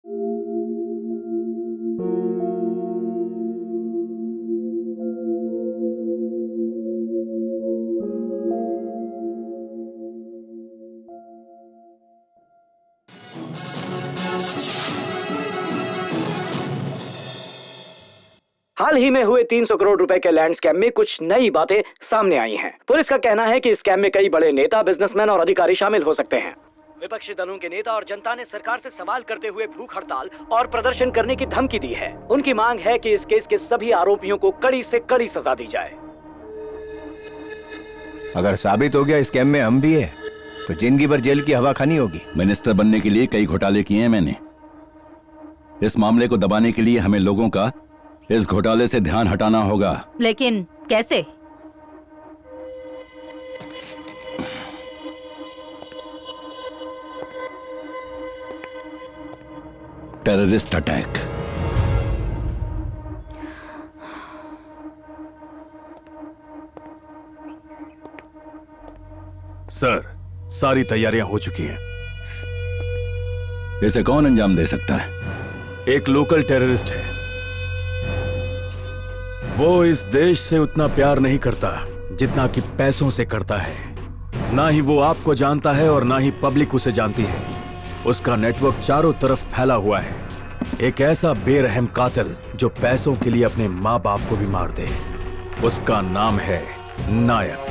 हाल ही में हुए 300 करोड़ रुपए के लैंड स्कैम में कुछ नई बातें सामने आई हैं। पुलिस का कहना है कि इस स्कैम में कई बड़े नेता, बिजनेसमैन और अधिकारी शामिल हो सकते हैं। विपक्षी दलों के नेता और जनता ने सरकार से सवाल करते हुए भूख हड़ताल और प्रदर्शन करने की धमकी दी है। उनकी मांग है कि इस केस के सभी आरोपियों को कड़ी से कड़ी सजा दी जाए। अगर साबित हो गया स्कैम में हम भी है तो जिंदगी भर जेल की हवा खानी होगी। मिनिस्टर बनने के लिए कई घोटाले किए हैं मैंने। इस मामले को दबाने के लिए हमें लोगों का इस घोटाले से ध्यान हटाना होगा। लेकिन कैसे? Terrorist attack. सर, सारी तैयारियां हो चुकी हैं। इसे कौन अंजाम दे सकता है? एक लोकल टेररिस्ट है। वो इस देश से उतना प्यार नहीं करता जितना कि पैसों से करता है। ना ही वो आपको जानता है और ना ही पब्लिक उसे जानती है। उसका नेटवर्क चारों तरफ फैला हुआ है। एक ऐसा बेरहम कातिल जो पैसों के लिए अपने माँ बाप को भी मार दे। उसका नाम है नायक।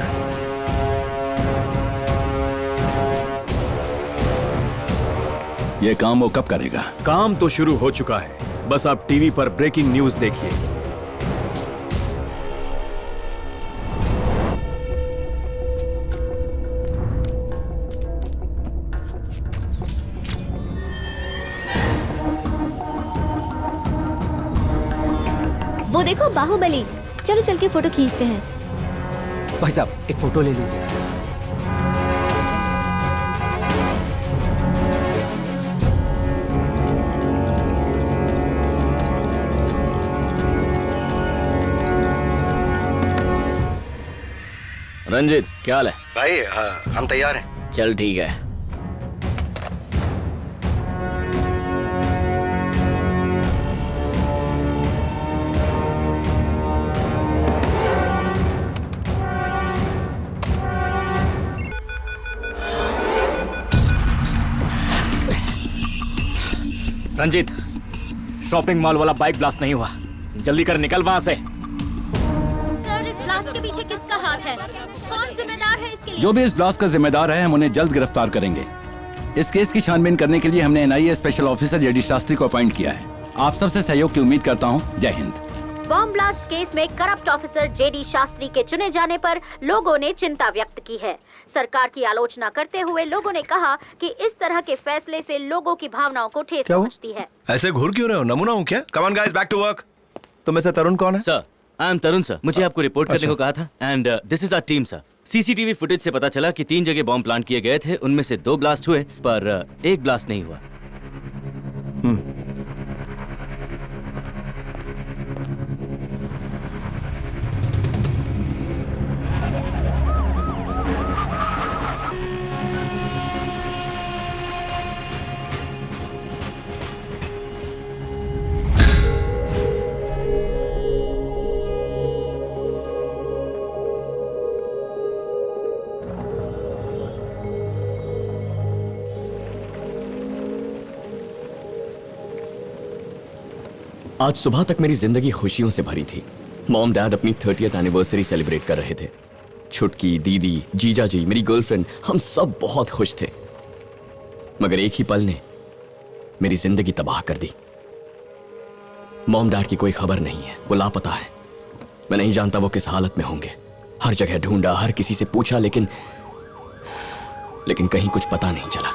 ये काम वो कब करेगा? काम तो शुरू हो चुका है, बस आप टीवी पर ब्रेकिंग न्यूज देखिए। वो देखो बाहुबली। चलो चल के फोटो खींचते हैं। भाई साहब एक फोटो ले लीजिए। रंजित, क्या हाल है? भाई हम तैयार हैं। चल ठीक है। रंजित, शॉपिंग मॉल वाला बाइक ब्लास्ट नहीं हुआ। जल्दी कर, निकल वहां से। सर, इस ब्लास्ट के पीछे किसका हाथ है? कौन जिम्मेदार है इसके लिए? जो भी इस ब्लास्ट का जिम्मेदार है, हम उन्हें जल्द गिरफ्तार करेंगे। इस केस की छानबीन करने के लिए हमने NIA special officer JD Shastri को अपॉइंट किया है। आप सबसे सहयोग की उम्मीद करता हूँ। जय हिंद। बॉम्ब ब्लास्ट केस में करप्ट ऑफिसर जेडी शास्त्री के चुने जाने पर लोगों ने चिंता व्यक्त की है। सरकार की आलोचना करते हुए लोगों ने कहा कि इस तरह के फैसले से लोगों की भावनाओं को ठेस पहुंचती है। ऐसे घूर क्यों रहे हो? नमूना हूँ क्या? Come on guys, back to work. तुम में से तरुण कौन है? Sir, I am Tarun sir. मुझे आपको रिपोर्ट करने को कहा था। And this is our team sir. CCTV footage से पता चला कि 3 जगह बॉम्ब प्लांट किए गए थे। उनमें से 2 ब्लास्ट हुए पर एक ब्लास्ट नहीं हुआ। आज सुबह तक मेरी जिंदगी खुशियों से भरी थी। मॉम डैड अपनी 30th एनिवर्सरी सेलिब्रेट कर रहे थे। छुटकी, दीदी, जीजा जी, मेरी गर्लफ्रेंड, हम सब बहुत खुश थे। मगर एक ही पल ने मेरी जिंदगी तबाह कर दी। मॉम डैड की कोई खबर नहीं है, वो लापता है। मैं नहीं जानता वो किस हालत में होंगे। हर जगह ढूंढा, हर किसी से पूछा, लेकिन कहीं कुछ पता नहीं चला।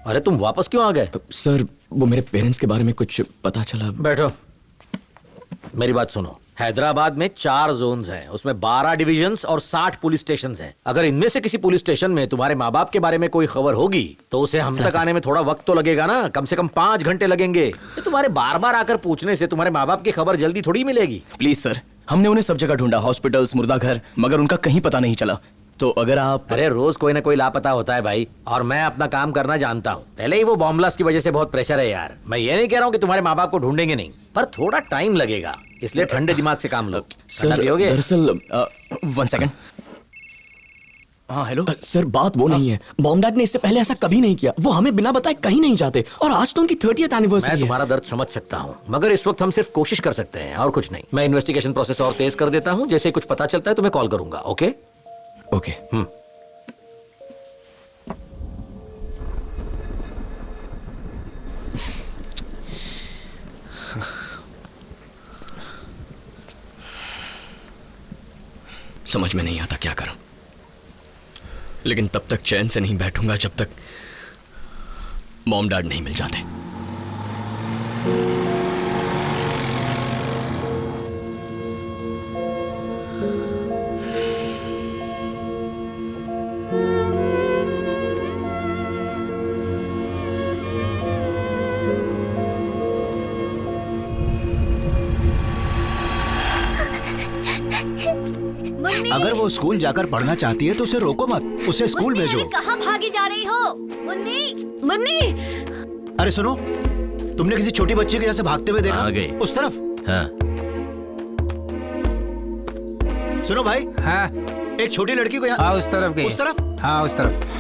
अरे तुम वापस क्यों आ गए? सर, वो मेरे पेरेंट्स के बारे में कुछ पता चला। बैठो, मेरी बात सुनो। हैदराबाद में 4 जोन्स हैं, उसमें 12 डिविजन्स और 60 पुलिस स्टेशंस हैं। अगर इनमें से किसी पुलिस स्टेशन में तुम्हारे माँ बाप के बारे में कोई खबर होगी तो उसे हम तक आने में थोड़ा वक्त तो लगेगा ना, कम से कम 5 घंटे लगेंगे। तुम्हारे बार बार आकर पूछने से तुम्हारे माँ बाप की खबर जल्दी थोड़ी मिलेगी। प्लीज सर, हमने उन्हें सब जगह ढूंढा, हॉस्पिटल्स, मुर्दाघर, मगर उनका कहीं पता नहीं चला। तो अगर आप... अरे रोज कोई ना कोई लापता होता है भाई, और मैं अपना काम करना जानता हूँ। पहले ही वो बॉम्ब ब्लास्ट की वजह से बहुत प्रेशर है यार। मैं ये नहीं कह रहा हूँ कि तुम्हारे माँ बाप को ढूंढेंगे नहीं, पर थोड़ा टाइम लगेगा, इसलिए ठंडे दिमाग से काम लो। ठंडा पियोगे? दरअसल 1 सेकंड। हाँ हेलो सर, बात वो नहीं है। मॉम डैड ने इससे पहले ऐसा कभी नहीं किया। वो हमें बिना बताए कहीं नहीं जाते, और आज तो उनकी 30th एनिवर्सरी है। मैं तुम्हारा दर्द समझ सकता हूँ, मगर इस वक्त हम सिर्फ कोशिश कर सकते हैं और कुछ नहीं। मैं इन्वेस्टिगेशन प्रोसेस और तेज कर देता हूँ, जैसे कुछ पता चलता है तो मैं कॉल करूंगा। Okay okay. समझ में नहीं आता क्या करूं, लेकिन तब तक चैन से नहीं बैठूंगा जब तक मॉम डैड नहीं मिल जाते। अगर वो स्कूल जाकर पढ़ना चाहती है तो उसे रोको मत, उसे स्कूल भेजो। कहाँ भागी जा रही हो मुन्नी? मुन्नी, अरे सुनो, तुमने किसी छोटी बच्ची के जैसे भागते हुए देखा? आ गई। उस तरफ। हाँ। सुनो भाई। हाँ एक छोटी लड़की को यहाँ। हाँ उस तरफ गई। उस तरफ? हाँ उस तरफ।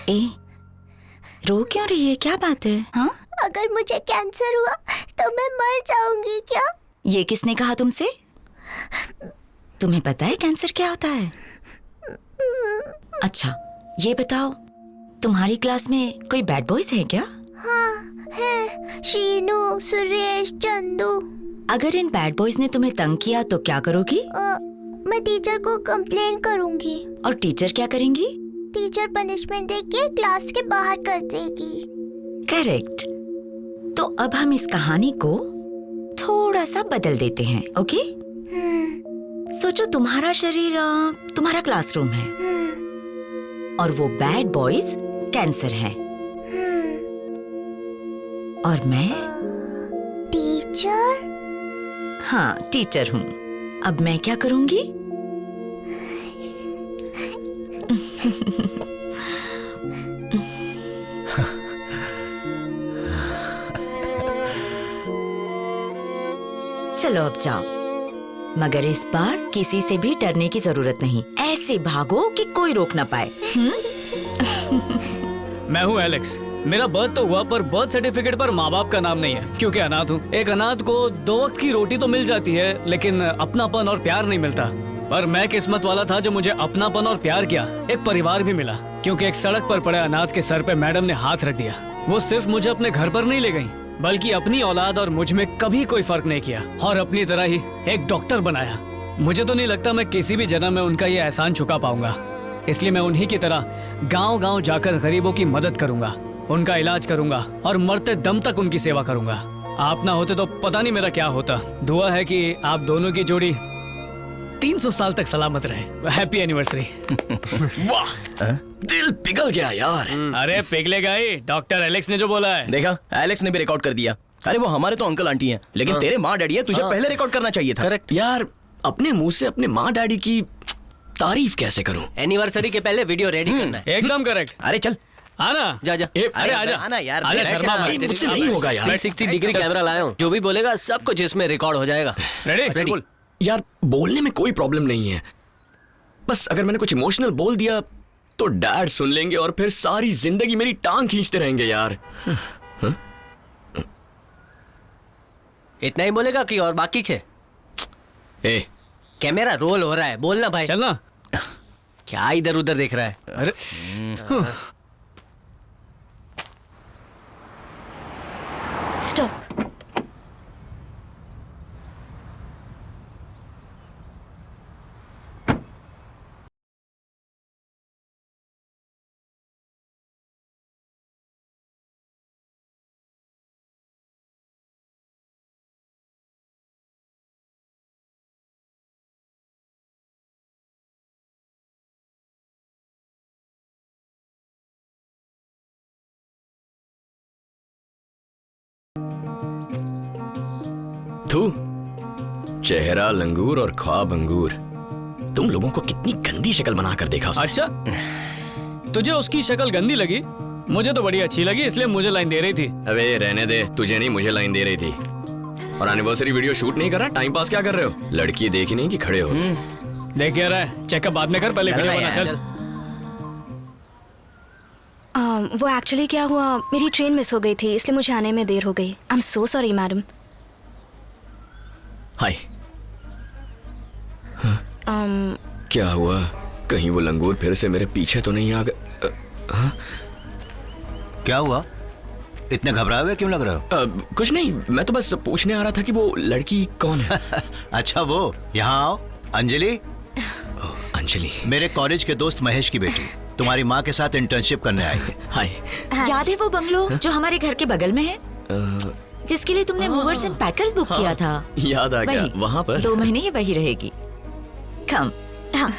ए, रो क्यों रही है? क्या बात है? हाँ, अगर मुझे कैंसर हुआ तो मैं मर जाऊंगी क्या? ये किसने कहा तुमसे? तुम्हें पता है कैंसर क्या होता है? अच्छा, ये बताओ, तुम्हारी क्लास में कोई बैड बॉयज है क्या? हाँ है, शीनू, सुरेश, चंदू। अगर इन बैड बॉयज ने तुम्हें तंग किया तो क्या करोगी? मैं टीचर को कंप्लेन करूंगी। और टीचर क्या करेंगी? टीचर पनिशमेंट देके क्लास के बाहर कर देगी। करेक्ट। तो अब हम इस कहानी को थोड़ा सा बदल देते हैं, ओके? सोचो तुम्हारा शरीर तुम्हारा क्लासरूम है, और वो बैड बॉयज कैंसर है, और मैं टीचर? हाँ, टीचर हूँ। अब मैं क्या करूंगी? चलो अब जाओ, मगर इस बार किसी से भी डरने की जरूरत नहीं। ऐसे भागो कि कोई रोक ना पाए। मैं हूँ एलेक्स। मेरा बर्थ तो हुआ, पर बर्थ सर्टिफिकेट पर माँ बाप का नाम नहीं है, क्योंकि अनाथ हूँ। एक अनाथ को 2 वक्त की रोटी तो मिल जाती है, लेकिन अपनापन और प्यार नहीं मिलता। पर मैं किस्मत वाला था जो मुझे अपनापन और प्यार किया, एक परिवार भी मिला। क्योंकि एक सड़क पर पड़े अनाथ के सर पे मैडम ने हाथ रख दिया। वो सिर्फ मुझे अपने घर पर नहीं ले गई, बल्कि अपनी औलाद और मुझ में कभी कोई फर्क नहीं किया, और अपनी तरह ही एक डॉक्टर बनाया। मुझे तो नहीं लगता मैं किसी भी जन्म में उनका ये एहसान चुका पाऊंगा, इसलिए मैं उन्हीं की तरह गांव-गांव जाकर गरीबों की मदद करूंगा, उनका इलाज करूंगा, और मरते दम तक उनकी सेवा करूंगा। आप ना होते तो पता नहीं मेरा क्या होता। दुआ है कि आप दोनों की जोड़ी 300 साल तक सलामत रहे। Happy anniversary. वाह, दिल पिघल गया यार। अरे पिघलेगा ही, डॉक्टर एलेक्स ने जो बोला है। देखा, एलेक्स ने भी रिकॉर्ड कर दिया। अरे वो हमारे तो अंकल आंटी हैं, लेकिन तेरे माँ डैडी है, तुझे पहले रिकॉर्ड करना चाहिए था। करेक्ट यार, अपने मुंह से अपने माँ डैडी की तारीफ कैसे करूं? एनिवर्सरी के पहले वीडियो रेडी करना है। एकदम करेक्ट। अरे चल आना, जा जा। अरे आजा, आना यार, आजा शर्मा मत। मुझसे नहीं होगा यार। मैं 60 डिग्री कैमरा लाया हूँ, जो भी बोलेगा सब कुछ इसमें रिकॉर्ड हो जाएगा। रेडी? यार, बोलने में कोई प्रॉब्लम नहीं है, बस अगर मैंने कुछ इमोशनल बोल दिया तो डैड सुन लेंगे और फिर सारी जिंदगी मेरी टांग खींचते रहेंगे यार। इतना ही बोलेगा कि और बाकी छे? ए, कैमरा रोल हो रहा है, बोलना भाई। चलना। क्या इधर उधर देख रहा है? अरे स्टॉप। थू, चेहरा लंगूर और ख्वाब अंगूर। तुम लोगों को कितनी गंदी शक्ल बनाकर देखा उसने। अच्छा, तुझे उसकी शक्ल गंदी लगी? मुझे तो बड़ी अच्छी लगी, इसलिए मुझे लाइन दे रही थी। अबे रहने दे, तुझे नहीं मुझे लाइन दे रही थी। और एनिवर्सरी वीडियो शूट नहीं कर रहा, टाइम पास क्या कर रहे हो? लड़की देखी नहीं कि खड़े हो? देख क्या रहा है, चेकअप बाद में कर, पहले वीडियो बना। चल। वो एक्चुअली क्या हुआ, मेरी ट्रेन मिस हो गई थी, इसलिए मुझे आने में देर हो गई। I am so sorry madam. Hi. क्या हुआ? कहीं वो लंगूर फिर से मेरे पीछे तो नहीं आ गए? क्या हुआ? इतने घबराए हुए क्यों लग रहे हो? कुछ नहीं, मैं तो बस पूछने आ रहा था कि वो लड़की कौन है। अच्छा वो, यहाँ आओ। अंजलि। अंजलि मेरे कॉलेज के दोस्त महेश की बेटी, तुम्हारी माँ के साथ इंटर्नशिप करने आई है। हाय। याद है वो बंगलो जो हमारे घर के बगल में है, जिसके लिए तुमने मूवर्स एंड पैकर्स बुक किया था? याद आ गया। वहाँ पर 2 महीने ये वही रहेगी। कम। हाँ।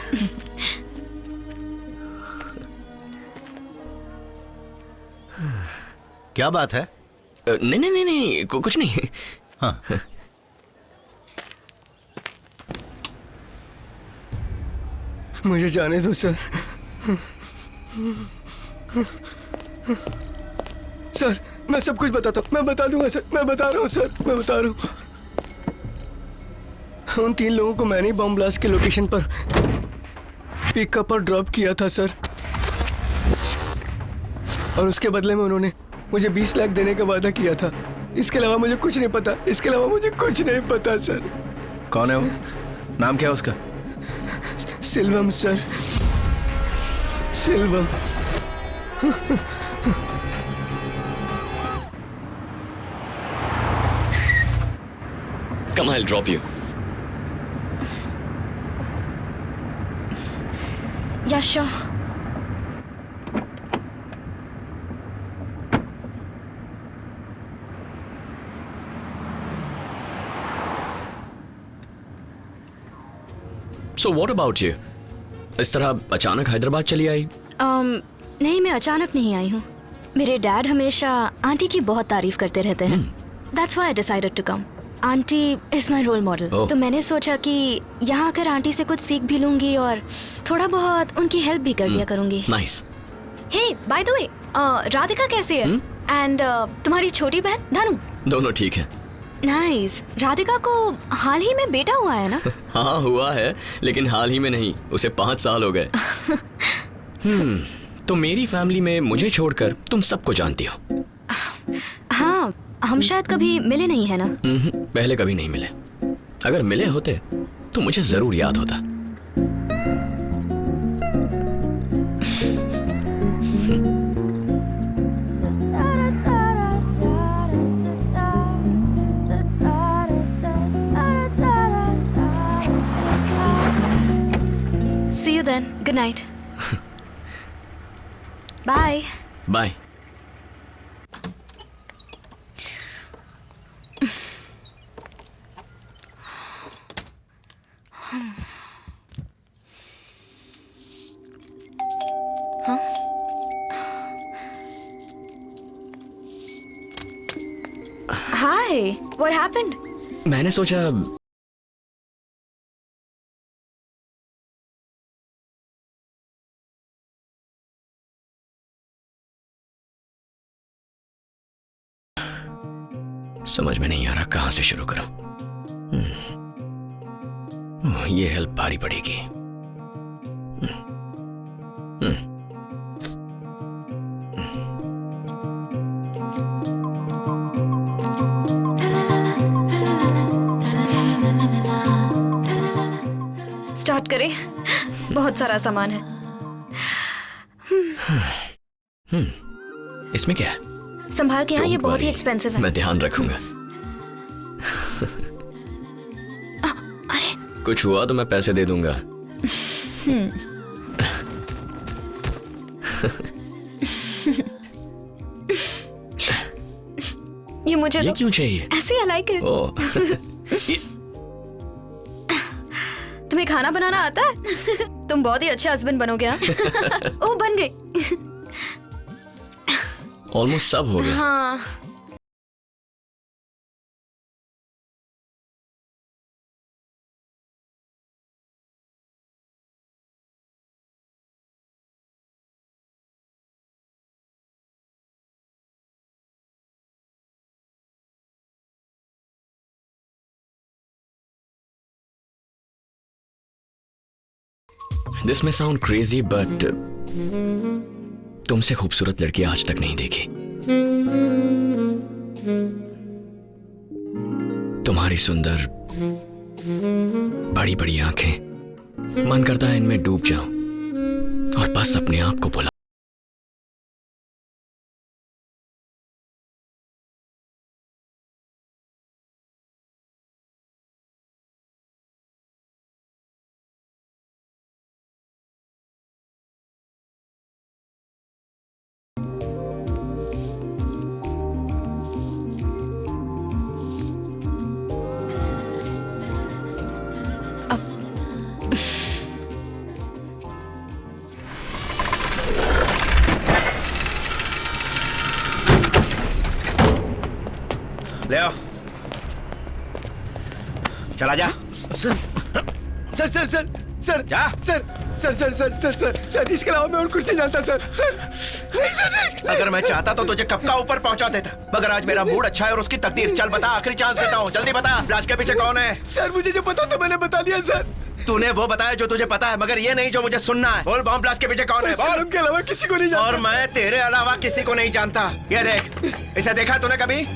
क्या बात है? नहीं नहीं नहीं नहीं, कुछ नहीं। हाँ। मुझे जाने दो सर। सर मैं सब कुछ बताता हूँ, मैं बता दूंगा सर, मैं बता रहा हूँ सर, मैं बता रहा हूँ। उन 3 लोगों को मैंने बॉम्ब ब्लास्ट के लोकेशन पर पिकअप और ड्रॉप किया था सर, और उसके बदले में उन्होंने मुझे 20 लाख देने का वादा किया था। इसके अलावा मुझे कुछ नहीं पता, इसके अलावा मुझे कुछ नहीं पता सर। कौन है वो? नाम क्या है उसका? सिल्वम sir, सिल्वम। Come, I'll drop you. Yeah, sure. So what about you? इस तरह अचानक हैदराबाद चली आई? नहीं, मैं अचानक नहीं आई हूँ। मेरे डैड हमेशा आंटी की बहुत तारीफ करते रहते हैं। That's why I decided to come. Aunty is my role model. तो मैंने सोचा कि यहाँ आकर आंटी से कुछ सीख भी लूंगी और थोड़ा बहुत उनकी हेल्प भी कर दिया करूंगी। Nice. Hey by the way, Radhika कैसी है? एंड तुम्हारी छोटी बहन धनु? दोनों ठीक है। नाइस। राधिका को हाल ही में बेटा हुआ है ना? हाँ हुआ है, लेकिन हाल ही में नहीं, उसे 5 साल हो गए। तो मेरी फैमिली में मुझे छोड़कर तुम सबको जानती हो। हाँ, हम शायद कभी मिले नहीं है ना? पहले कभी नहीं मिले। अगर मिले होते तो मुझे जरूर याद होता। See you then. Good night. Bye. Bye. Hi. What happened? मैंने सोचा समझ में नहीं आ रहा कहां से शुरू करूं। ये हेल्प भारी पड़ेगी। स्टार्ट करें? बहुत सारा सामान है। इसमें क्या है? संभाल के, यहाँ ये बहुत ही एक्सपेंसिव है। मैं ध्यान रखूंगा। अरे कुछ हुआ तो मैं पैसे दे दूंगा। ये मुझे ये क्यों चाहिए? ऐसे आई लाइक इट। तुम्हें खाना बनाना आता है? तुम बहुत ही अच्छा हस्बैंड बनोगे। हाँ? ओ बन गई। ऑलमोस्ट सब हो गया। हाँ दिस में साउंड क्रेजी बट तुमसे खूबसूरत लड़की आज तक नहीं देखी। तुम्हारी सुंदर बड़ी बड़ी आंखें, मन करता है इनमें डूब जाऊं और बस अपने आप को भुला। ले आओ, चला जा। Sir sir sir sir sir क्या? Sir sir sir sir sir sir sir इसके अलावा मैं और कुछ नहीं जानता सर। सर नहीं सर नहीं। अगर मैं चाहता तो तुझे कब का ऊपर पहुंचा देता, मगर आज मेरा मूड अच्छा है और उसकी तकदीर। चल बता, आखिरी चांस देता हूँ, जल्दी बता, लाश के पीछे कौन है? सर मुझे जो पता था मैंने बता दिया सर। तूने वो बताया जो तुझे पता है, मगर ये नहीं जो मुझे सुनना है। बोल, बॉम्ब ब्लास्ट के पीछे कौन है? बोल। के अलावा किसी को नहीं जानता। और मैं तेरे अलावा किसी को नहीं जानता। ये देख, इसे देखा तूने कभी?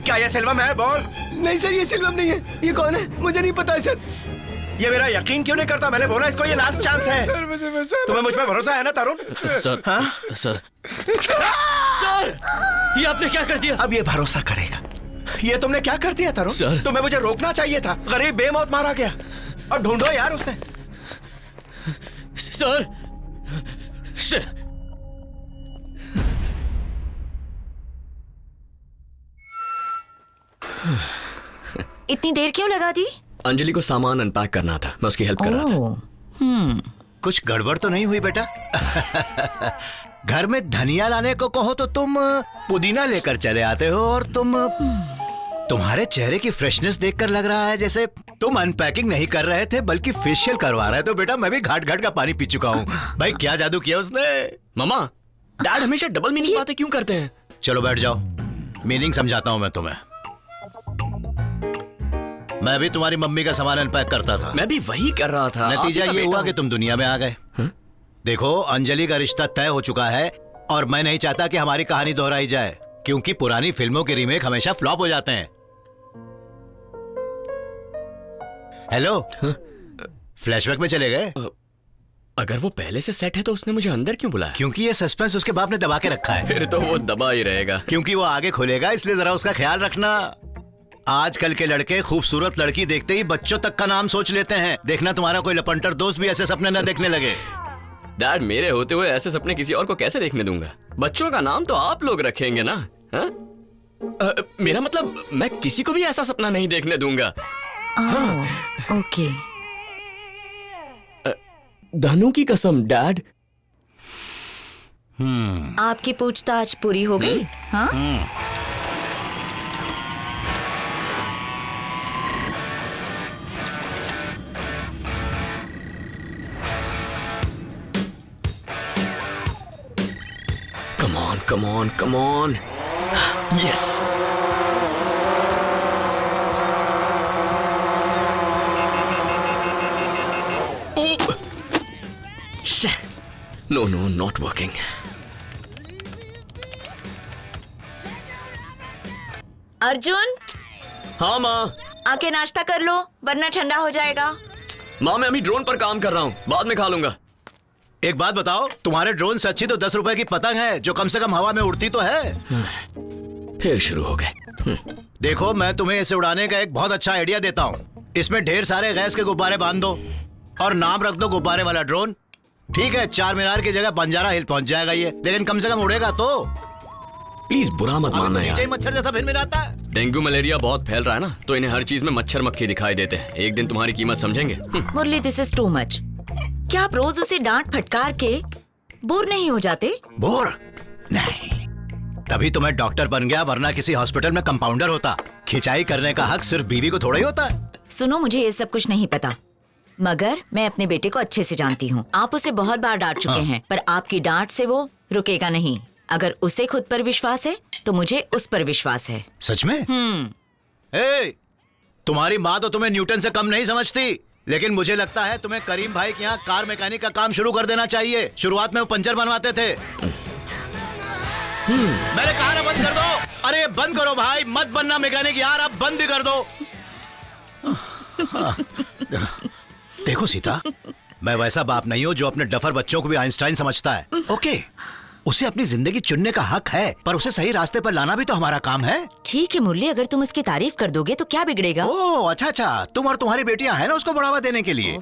क्या ये सिल्वम है? बोल। नहीं सर, ये सिल्वम नहीं है। ये कौन है मुझे नहीं पता है सर। ये मेरा यकीन क्यों नहीं करता? मैंने बोला इसको ये लास्ट चांस है। सर मुझे तुम्हें मुझ पे भरोसा है ना तरुण? सर, हाँ? सर, सर, ये आपने क्या कर दिया? अब ये भरोसा करेगा। ये तुमने क्या कर दिया तरुण? सर, तुम्हें मुझे रोकना चाहिए था। गरीब बेमौत मारा गया। अब ढूंढो यार उसे। सर, इतनी देर क्यों लगा दी? अंजलि को सामान अनपैक करना था, मैं उसकी हेल्प कर रहा था। कुछ गड़बड़ तो नहीं हुई बेटा? घर में धनिया लाने को कहो तो तुम पुदीना लेकर चले आते हो, और तुम्हारे चेहरे की फ्रेशनेस देखकर लग रहा है जैसे तुम अनपैकिंग नहीं कर रहे थे बल्कि फेशियल करवा रहे थे। तो बेटा मैं भी घाट घाट का पानी पी चुका हूँ। भाई क्या जादू किया उसने? मामा, डैड हमेशा डबल मीनिंग बातें क्यों करते हैं? चलो बैठ जाओ, मीनिंग समझाता हूँ मैं तुम्हें। मैं भी तुम्हारी मम्मी का सामान अनपैक करता था। मैं भी वही कर रहा था। नतीजा ये हुआ कि तुम दुनिया में आ गए। देखो, अंजलि का रिश्ता तय हो चुका है और मैं नहीं चाहता कि हमारी कहानी दोहराई जाए, क्योंकि पुरानी फिल्मों के रीमेक हमेशा फ्लॉप हो जाते हैं। हेलो, फ्लैशबैक में चले गए? अगर वो पहले से सेट है तो उसने मुझे अंदर क्यों बुलाया? क्योंकि ये सस्पेंस उसके बाप ने दबा के रखा है। फिर तो वो दबा ही रहेगा। क्योंकि वो आगे खुलेगा, इसलिए जरा उसका ख्याल रखना। आजकल के लड़के खूबसूरत लड़की देखते ही बच्चों तक का नाम सोच लेते हैं। देखना तुम्हारा कोई लपंटर दोस्त भी ऐसे सपने न देखने लगे। डैड, मेरे होते हुए ऐसे सपने किसी और को कैसे देखने दूंगा? बच्चों का नाम तो आप लोग रखेंगे ना? मेरा मतलब मैं किसी को भी ऐसा सपना नहीं देखने दूंगा। ओके। धनु की कसम डैड। आपकी पूछताछ पूरी हो गई? हाँ? Come on. Yes. Oh. No, not working. Arjun, हाँ माँ। आके नाश्ता कर लो वरना ठंडा हो जाएगा। माँ, मैं अभी ड्रोन पर काम कर रहा हूँ, बाद में खा लूंगा। एक बात बताओ, तुम्हारे ड्रोन से अच्छी तो 10 रुपए की पतंग है जो कम से कम हवा में उड़ती तो है। फिर शुरू हो गए। देखो, मैं तुम्हें इसे उड़ाने का एक बहुत अच्छा आइडिया देता हूँ। इसमें ढेर सारे गैस के गुब्बारे बांध दो और नाम रख दो गुब्बारे वाला ड्रोन। ठीक है, चार मीनार की जगह बंजारा हिल पहुंच जाएगा ये, लेकिन कम से कम उड़ेगा तो। प्लीज बुरा मत मानना यार। मच्छर जैसा भिनभिनाता है। डेंगू मलेरिया बहुत फैल रहा है ना, तो इन्हें हर चीज में मच्छर मक्खी दिखाई देते हैं। एक दिन तुम्हारी कीमत समझेंगे। मुरली, दिस इज टू मच। क्या आप रोज उसे डांट फटकार के बोर नहीं हो जाते? बोर नहीं, तभी तो मैं डॉक्टर बन गया, वरना किसी हॉस्पिटल में कंपाउंडर होता। खिंचाई करने का हक सिर्फ बीवी को थोड़ा ही होता है। सुनो, मुझे ये सब कुछ नहीं पता, मगर मैं अपने बेटे को अच्छे से जानती हूँ। आप उसे बहुत बार डांट चुके हैं, पर आपकी डांट से वो रुकेगा नहीं। अगर उसे खुद पर विश्वास है तो मुझे उस पर विश्वास है। सच में? तुम्हारी माँ तो तुम्हें न्यूटन से कम नहीं समझती। लेकिन मुझे लगता है तुम्हें करीम भाई के यहाँ कार मैकेनिक का काम शुरू कर देना चाहिए। शुरुआत में वो पंचर बनवाते थे। मैंने कहा ना बंद कर दो। अरे बंद करो भाई, मत बनना मैकेनिक यार, आप बंद भी कर दो। देखो सीता, मैं वैसा बाप नहीं हूँ जो अपने डफर बच्चों को भी आइंस्टाइन समझता है। ओके, उसे अपनी जिंदगी चुनने का हक है, पर उसे सही रास्ते पर लाना भी तो हमारा काम है। ठीक है मुरली, अगर तुम उसकी तारीफ कर दोगे तो क्या बिगड़ेगा? ओह अच्छा, तुम और तुम्हारी बेटियां हैं ना उसको बढ़ावा देने के लिए।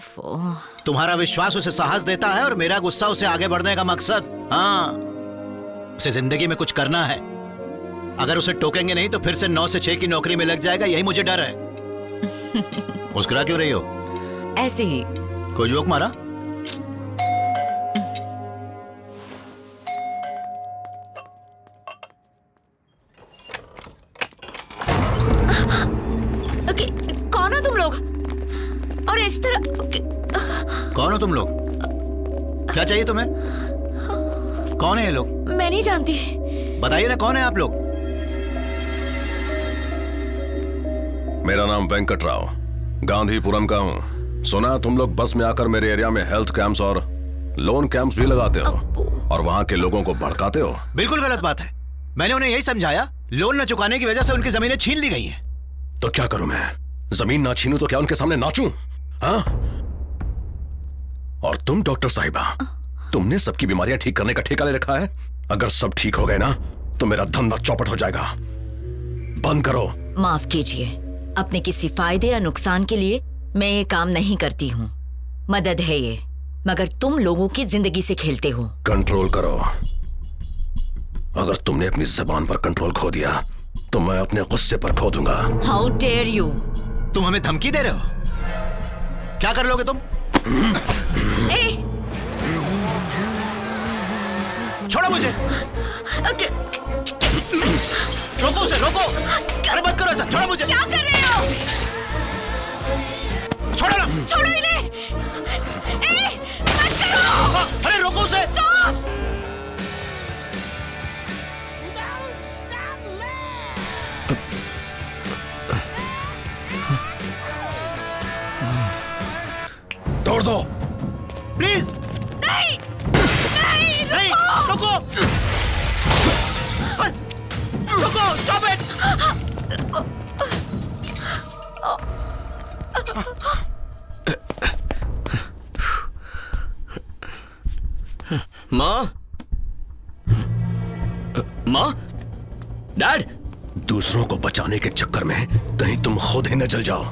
तुम्हारा विश्वास उसे साहस देता है और मेरा गुस्सा उसे आगे बढ़ने का मकसद। हाँ, उसे जिंदगी में कुछ करना है। अगर उसे टोकेंगे नहीं तो फिर से 9 से 6 की नौकरी में लग जाएगा, यही मुझे डर है। मुस्कुरा क्यों रही हो? ऐसे ही। कोई जोक मारा? ओके, कौन हो तुम लोग? और इस तरह कौन हो तुम लोग? क्या चाहिए तुम्हें? कौन है ये लोग? मैं नहीं जानती। बताइए ना, कौन है आप लोग? मेरा नाम वेंकट राव, गांधीपुरम का हूँ। सुना तुम लोग बस में आकर मेरे एरिया में हेल्थ कैंप्स और लोन कैंप्स भी लगाते हो और वहाँ के लोगों को भड़काते हो। बिल्कुल गलत बात है। मैंने उन्हें यही समझाया, लोन न चुकाने की वजह से उनकी जमीनें छीन ली गई हैं। तो क्या करूं मैं? जमीन ना छीनूं तो क्या उनके सामने नाचूं? हाँ? और तुम डॉक्टर साहिबा, तुमने सबकी बीमारियां ठीक करने का ठेका ले रखा है। अगर सब ठीक हो गए ना तो मेरा धंधा चौपट हो जाएगा। बंद करो। माफ कीजिए, अपने किसी फायदे या नुकसान के लिए मैं ये काम नहीं करती हूँ। मदद है ये, मगर तुम लोगों की जिंदगी से खेलते हो। कंट्रोल करो। अगर तुमने अपनी जबान पर कंट्रोल खो दिया तो मैं अपने गुस्से पर खो दूंगा। How dare you! तुम हमें धमकी दे रहे हो? क्या कर लोगे तुम? छोड़ो मुझे। रोको उसे, रोको। अरे मत करो ऐसा, छोड़ो मुझे। क्या कर रहे हो? छोड़ो ना। छोड़ो इन्हें। मत करो। अरे रोको उसे। तोड़ दो प्लीज। नहीं, नहीं, रुको। रुको, stop it। माँ, माँ, डैड। दूसरों को बचाने के चक्कर में कहीं तुम खुद ही न जल जाओ।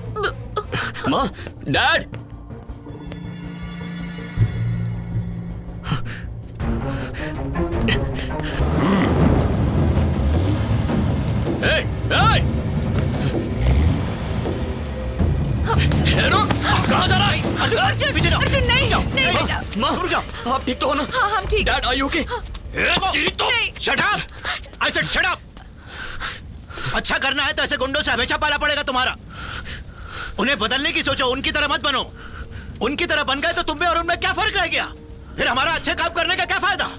माँ, डैड। कहाँ जा रहा है? अर्जुन, पीछे जाओ। अर्जुन नहीं, माँ, रुक जाओ। आप ठीक तो हो ना? हाँ, हम ठीक। Dad, are you okay? Shut up! I said shut up! अच्छा करना है तो ऐसे गुंडों से हमेशा पाला पड़ेगा तुम्हारा। उन्हें बदलने की सोचो, उनकी तरह मत बनो। उनकी तरह बन गए तो तुम में और उनमें क्या फर्क रह गया? फिर हमारा अच्छे काम करने का क्या फायदा?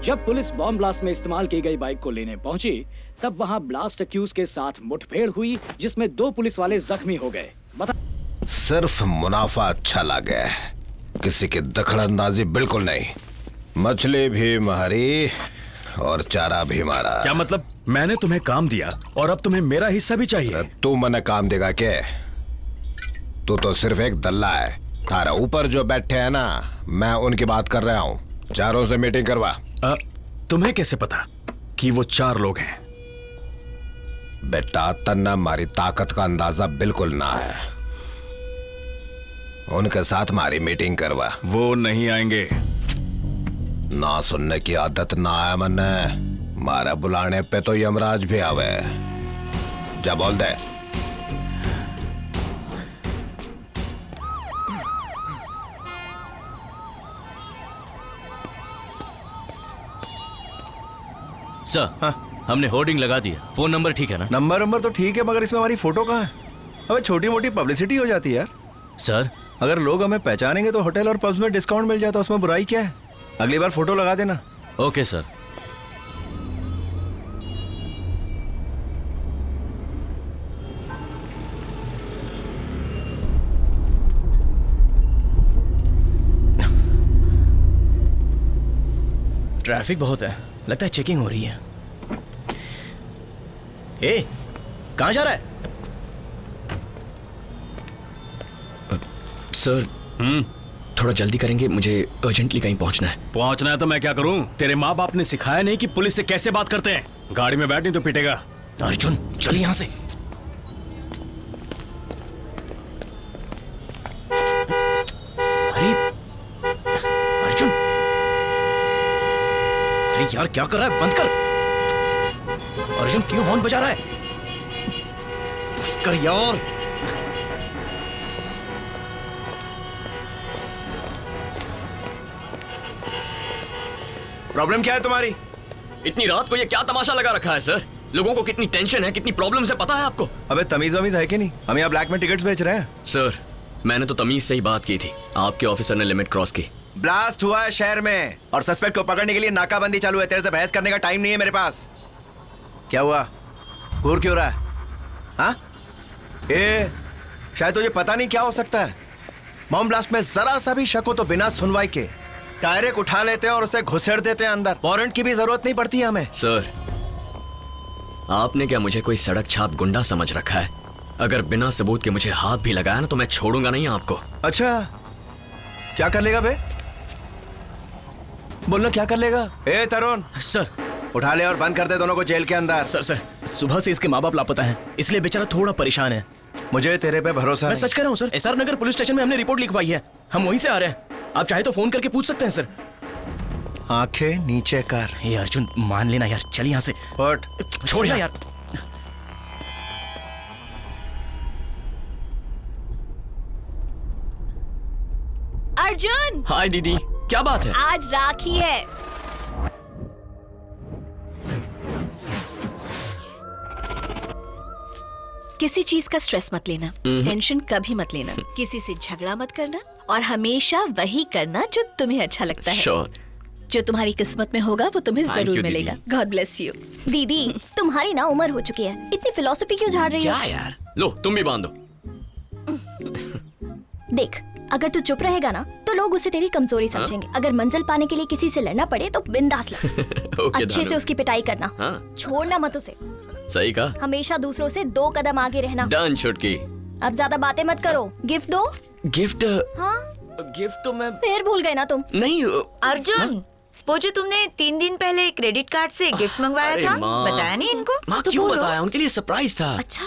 जब पुलिस बॉम्ब ब्लास्ट में इस्तेमाल की गई बाइक को लेने पहुंची, तब वहां ब्लास्ट अक्यूज के साथ मुठभेड़ हुई, जिसमें 2 पुलिस वाले जख्मी हो गए। सिर्फ मुनाफा अच्छा लगा, किसी की दखलंदाजी बिल्कुल नहीं। मछली भी मारी और चारा भी मारा। क्या मतलब? मैंने तुम्हें काम दिया और अब तुम्हें मेरा हिस्सा भी चाहिए? तू मने काम देगा क्या? तू तो सिर्फ एक दल्ला है। तारा ऊपर जो बैठे हैं ना, मैं उनकी बात कर रहा हूँ। चारों से मीटिंग करवा। तुम्हें कैसे पता कि वो 4 लोग हैं? बेटा, तन्ना मारी ताकत का अंदाजा बिल्कुल ना है। उनके साथ मारी मीटिंग करवा। वो नहीं आएंगे। ना सुनने की आदत ना है मन्ने। मारा बुलाने पे तो यमराज भी आवे। जा बोल दे। सर हमने होर्डिंग लगा दिया। फोन नंबर ठीक है ना? नंबर तो ठीक है, मगर इसमें हमारी फोटो कहाँ है? अबे छोटी मोटी पब्लिसिटी हो जाती है यार। सर अगर लोग हमें पहचानेंगे तो होटल और पब्स में डिस्काउंट मिल जाता, उसमें बुराई क्या है? अगली बार फोटो लगा देना। Okay sir. ट्रैफिक बहुत है, लगता है चेकिंग हो रही है। ए, कहाँ जा रहा है? सर थोड़ा जल्दी करेंगे, मुझे अर्जेंटली कहीं पहुंचना है। पहुंचना है तो मैं क्या करूं? तेरे माँ बाप ने सिखाया नहीं कि पुलिस से कैसे बात करते हैं? गाड़ी में बैठ नहीं तो पिटेगा। अर्जुन चल यहाँ से। अरे अर्जुन, अरे यार क्या कर रहा है? बंद कर। अर्जुन क्यों हॉर्न बजा रहा है? बस कर यार। प्रॉब्लम क्या है तुम्हारी? इतनी रात को ये क्या तमाशा लगा रखा है सर? लोगों को कितनी टेंशन है, कितनी प्रॉब्लम्स है, पता है आपको? अबे तमीज वमीज है कि नहीं? हम यहाँ ब्लैक में टिकट्स बेच रहे हैं। सर मैंने तो तमीज से ही बात की थी, आपके ऑफिसर ने लिमिट क्रॉस की। ब्लास्ट हुआ है शहर में और सस्पेक्ट को पकड़ने के लिए नाकाबंदी चालू है। तेरे से बहस करने का टाइम नहीं है मेरे पास। क्या हुआ? घूर क्यों रहा है? हाँ? शायद तुझे पता नहीं क्या हो सकता है। बम ब्लास्ट में जरा सा भी शक हो तो बिना सुनवाई के डायरेक्ट उठा लेते हैं और उसे घुसेड़ देते हैं अंदर। वारंट की भी जरूरत नहीं पड़ती हमें। सर आपने क्या मुझे कोई सड़क छाप गुंडा समझ रखा है? अगर बिना सबूत के मुझे हाथ भी लगाया ना तो मैं छोड़ूंगा नहीं आपको। अच्छा क्या कर लेगा बे? बोलना क्या कर लेगा? ए तरुण सर, उठा ले और बंद कर दे दोनों को जेल के अंदर। सर सुबह से इसके माँ बाप लापता हैं, इसलिए बेचारा थोड़ा परेशान है। मुझे तेरे पे भरोसा मैं नहीं। सच कह रहा हूँ सर, एसआर नगर पुलिस स्टेशन में हमने रिपोर्ट लिखवाई है, हम वहीं से आ रहे हैं। आप चाहे तो फोन करके पूछ सकते हैं सर। आंखें नीचे कर। ये अर्जुन मान लेना यार, चल यहाँ से। हट, छोड़ यार। अर्जुन, हाय दीदी, क्या बात है? आज राखी है। किसी चीज का स्ट्रेस मत लेना, टेंशन कभी मत लेना, किसी से झगड़ा मत करना और हमेशा वही करना जो तुम्हें अच्छा लगता है। Sure. जो तुम्हारी किस्मत में होगा वो तुम्हें Thank जरूर you, मिलेगा। God bless you. दीदी तुम्हारी ना उम्र हो चुकी है, इतनी फिलॉसफी क्यों झाड़ रही क्या है? यार? लो तुम भी बांधो। देख, अगर तू चुप रहेगा ना तो लोग उसे तेरी कमजोरी समझेंगे। अगर मंजिल पाने के लिए किसी से लड़ना पड़े तो बिंदास लड़। Okay, अच्छे से दानू। उसकी पिटाई करना, हाँ। छोड़ना मत उसे। सही कहा। हमेशा दूसरों से 2 कदम आगे रहना। डन छुटकी। अब ज्यादा बातें मत करो, गिफ्ट दो। गिफ्ट? हाँ गिफ्ट तो मैं फिर भूल गए ना तुम। नहीं। अर्जुन, वो जो तुमने 3 दिन पहले क्रेडिट कार्ड से गिफ्ट मंगवाया अरे था, माँ। बताया नहीं इनको? माँ तो क्यों बोलो। बताया? उनके लिए सरप्राइज था। अच्छा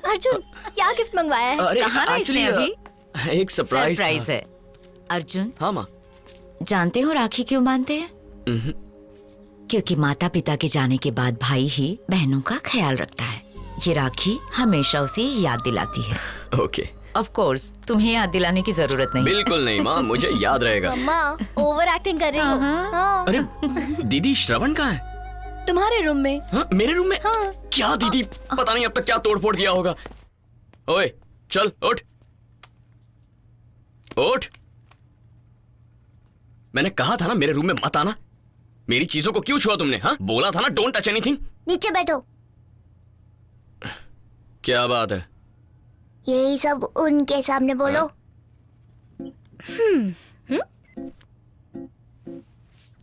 अर्जुन क्या गिफ्ट मंगवाया है? अरे कहा ना इसने actually, अभी एक सरप्राइज है। अर्जुन हाँ माँ। जानते हो राखी क्यों बांधते हैं? क्योंकि माता पिता के जाने के बाद भाई ही बहनों का ख्याल रखता है। ये राखी हमेशा उसे याद दिलाती है। ओके। ऑफ कोर्स तुम्हें याद दिलाने की जरूरत नहीं। बिल्कुल नहीं माँ, मुझे याद रहेगा। मम्मा ओवर एक्टिंग कर रही हो। हाँ। अरे दीदी श्रवण कहाँ है? तुम्हारे रूम में। हाँ, मेरे रूम में? हाँ। क्या दीदी, पता नहीं अब तक क्या तोड़फोड़ किया होगा। ओए चल उठ उठ। मैंने कहा था ना मेरे रूम में मत आना। मेरी चीजों को क्यों छुआ तुमने? हाँ बोला था ना डोंट टच एनीथिंग। नीचे बैठो। क्या बात है? यही सब उनके सामने बोलो।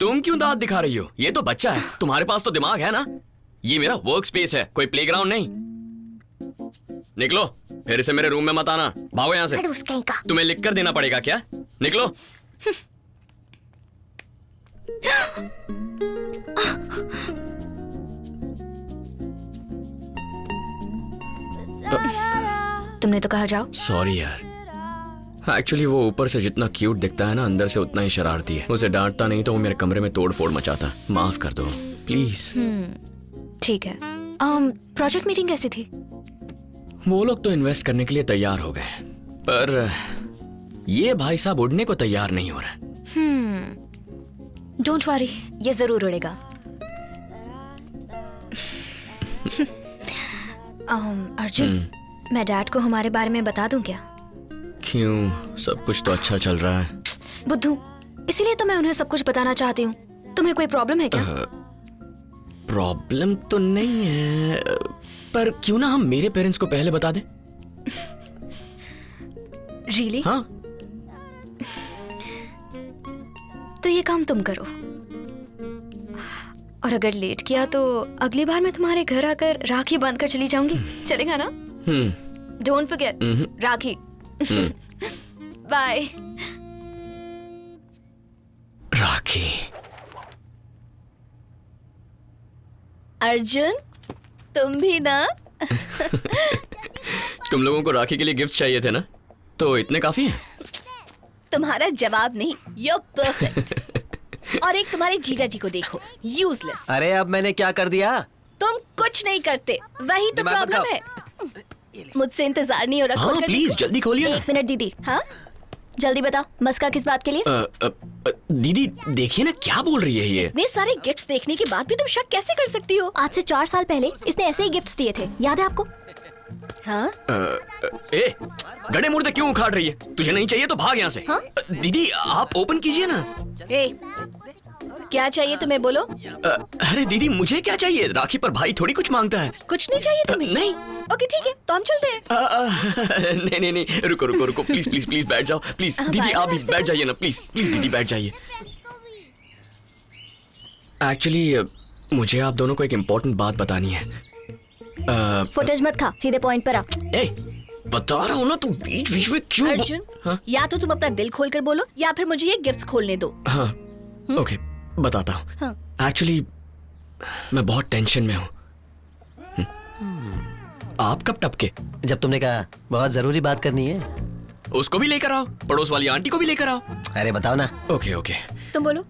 तुम क्यों दांत दिखा रही हो? ये तो बच्चा है, तुम्हारे पास तो दिमाग है ना। ये मेरा वर्क स्पेस है, कोई प्लेग्राउंड नहीं। निकलो, फिर से मेरे रूम में मत आना। भागो यहाँ से। तुम्हें लिख कर देना पड़ेगा क्या? निकलो। तुमने तो कहा जाओ। सॉरी यार, एक्चुअली वो ऊपर से जितना क्यूट दिखता है ना, अंदर से उतना ही शरारती है। उसे डांटता नहीं तो वो मेरे कमरे में तोड़ फोड़ मचाता। माफ कर दो प्लीज। ठीक है। प्रोजेक्ट मीटिंग कैसी थी? वो लोग तो इन्वेस्ट करने के लिए तैयार हो गए, पर ये भाई साहब उड़ने को तैयार नहीं हो रहा। डोंट वरी, ये जरूर उड़ेगा। अर्जुन, मैं डैड को हमारे बारे में बता दूं क्या? क्यों? सब कुछ तो अच्छा चल रहा है। बुद्धू, इसीलिए तो मैं उन्हें सब कुछ बताना चाहती हूँ। तुम्हें कोई प्रॉब्लम है क्या? प्रॉब्लम तो नहीं है, पर क्यों ना हम मेरे पेरेंट्स को पहले बता दें? रियली? हाँ। तो ये काम तुम करो, और अगर लेट किया तो अगली बार मैं तुम्हारे घर आकर राखी बांध कर चली जाऊंगी। चलेगा ना? Don't forget rakhi. बाय। राखी। अर्जुन, तुम भी ना? तुम लोगों को राखी के लिए गिफ्ट चाहिए थे ना, तो इतने काफी हैं। तुम्हारा जवाब नहीं, you're perfect। और एक तुम्हारे जीजा जी को देखो, यूजलेस। अरे अब मैंने क्या कर दिया? तुम कुछ नहीं करते, वही तो प्रॉब्लम है। मुझसे इंतजार नहीं हो रहा। हाँ, प्लीज जल्दी खोलिए ना। 1 मिनट दीदी। हाँ, जल्दी बता, मस्का किस बात के लिए? दीदी देखिए ना क्या बोल रही है ये। इतने सारे गिफ्ट्स देखने के बाद भी तुम शक कैसे कर सकती हो? आज से 4 साल पहले इसने ऐसे ही गिफ्ट्स दिए थे, याद है आपको? हाँ? ए, गड़े मुर्दे क्यों उखाड़ रही है? तुझे नहीं चाहिए तो भाग यहाँ से। हाँ? दीदी आप ओपन कीजिए ना। ए, क्या चाहिए तुम्हें, बोलो। अरे दीदी मुझे क्या चाहिए? राखी पर भाई थोड़ी कुछ मांगता है। कुछ नहीं चाहिए तुम्हें? नहीं। ओके ठीक है, तो हम चलते हैं। नहीं, रुको प्लीज बैठ जाओ प्लीज। दीदी आप भी बैठ जाइए ना, प्लीज दीदी बैठ जाइए। एक्चुअली मुझे आप दोनों को एक इम्पोर्टेंट बात बतानी है। फुटेज मत खा, सीधे पॉइंट पर आ। बता रहा हूँ ना, तू बीच बीच में क्यों? अर्जुन, हाँ? या तो तुम अपना दिल खोल कर बोलो, या फिर मुझे ये गिफ्ट्स खोलने दो। हाँ, ओके बताता हूँ। हाँ। एक्चुअली मैं बहुत टेंशन में हूँ। आप कब टपके? जब तुमने कहा बहुत जरूरी बात करनी है। उसको भी लेकर आओ, पड़ोस वाली आंटी को भी लेकर आओ। अरे बताओ ना। ओके तुम बोलो।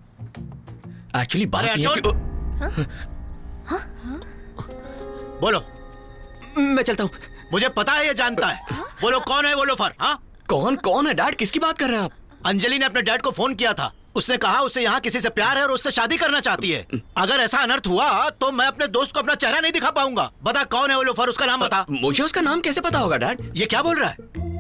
एक्चुअली बात ये है कि बोलो। मैं चलता हूँ। मुझे पता है, ये जानता है। बोलो कौन है वो लोफर? हाँ, कौन है? डैड किसकी बात कर रहे हैं आप? अंजलि ने अपने डैड को फोन किया था। उसने कहा उसे यहाँ किसी से प्यार है और उससे शादी करना चाहती है। अगर ऐसा अनर्थ हुआ तो मैं अपने दोस्त को अपना चेहरा नहीं दिखा पाऊंगा। बता कौन है वो लोफर, उसका नाम बता। मुझे उसका नाम कैसे पता होगा डैड? ये क्या बोल रहा है?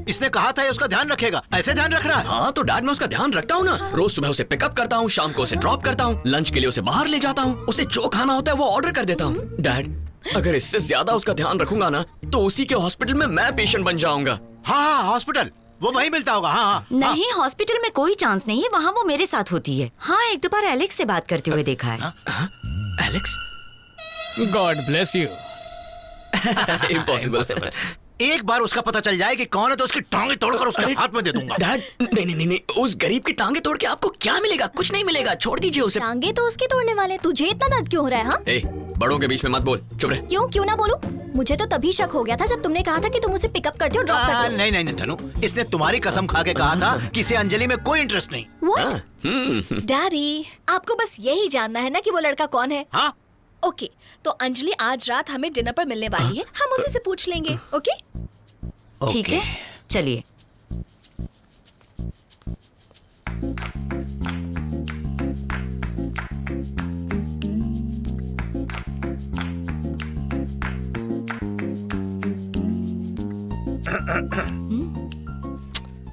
इसने कहा था ये उसका ध्यान रखेगा, ऐसे ध्यान रख रहा है? हाँ तो डैड मैं उसका ध्यान रखता हूँ ना। रोज सुबह उसे पिकअप करता हूँ, शाम को उसे ड्रॉप करता हूँ, लंच के लिए उसे बाहर ले जाता हूँ, उसे जो खाना होता है वो ऑर्डर कर देता हूँ। डैड अगर इससे ज्यादा उसका ध्यान रखूंगा ना तो उसी के हॉस्पिटल में मैं पेशेंट बन जाऊंगा। हाँ, हॉस्पिटल वो वहीं मिलता होगा। हाँ। नहीं, हॉस्पिटल में कोई चांस नहीं है, वहाँ वो मेरे साथ होती है। हाँ, एक दो बार एलेक्स से बात करते हुए देखा है। Alex? God bless you. Impossible. एक बार उसका पता चल जाए कि कौन है तो उसकी टांगे तोड़कर उसके हाथ में दे दूंगा। डैड नहीं, उस गरीब की टांगे तोड़ के आपको क्या मिलेगा? कुछ नहीं मिलेगा, छोड़ दीजिए उसे। टांगे तो उसके तोड़ने वाले, तुझे इतना दर्द क्यों हो रहा है? हाँ? ए, बड़ों के बीच में मत बोल, चुप रह। क्यों ना बोलूं? मुझे तो तभी शक हो गया था जब तुमने कहा था कि तुम उसे पिकअप करते हो, ड्रॉप करते हो। नहीं धनु, इसने तुम्हारी कसम खा के कहा था कि इसे अंजलि में कोई इंटरेस्ट नहीं। What? डैडी आपको बस यही जानना है ना कि वो लड़का कौन है? हाँ। ओके, तो अंजलि आज रात हमें डिनर पर मिलने वाली है, हम उसी से पूछ लेंगे। ओके ठीक है, चलिए।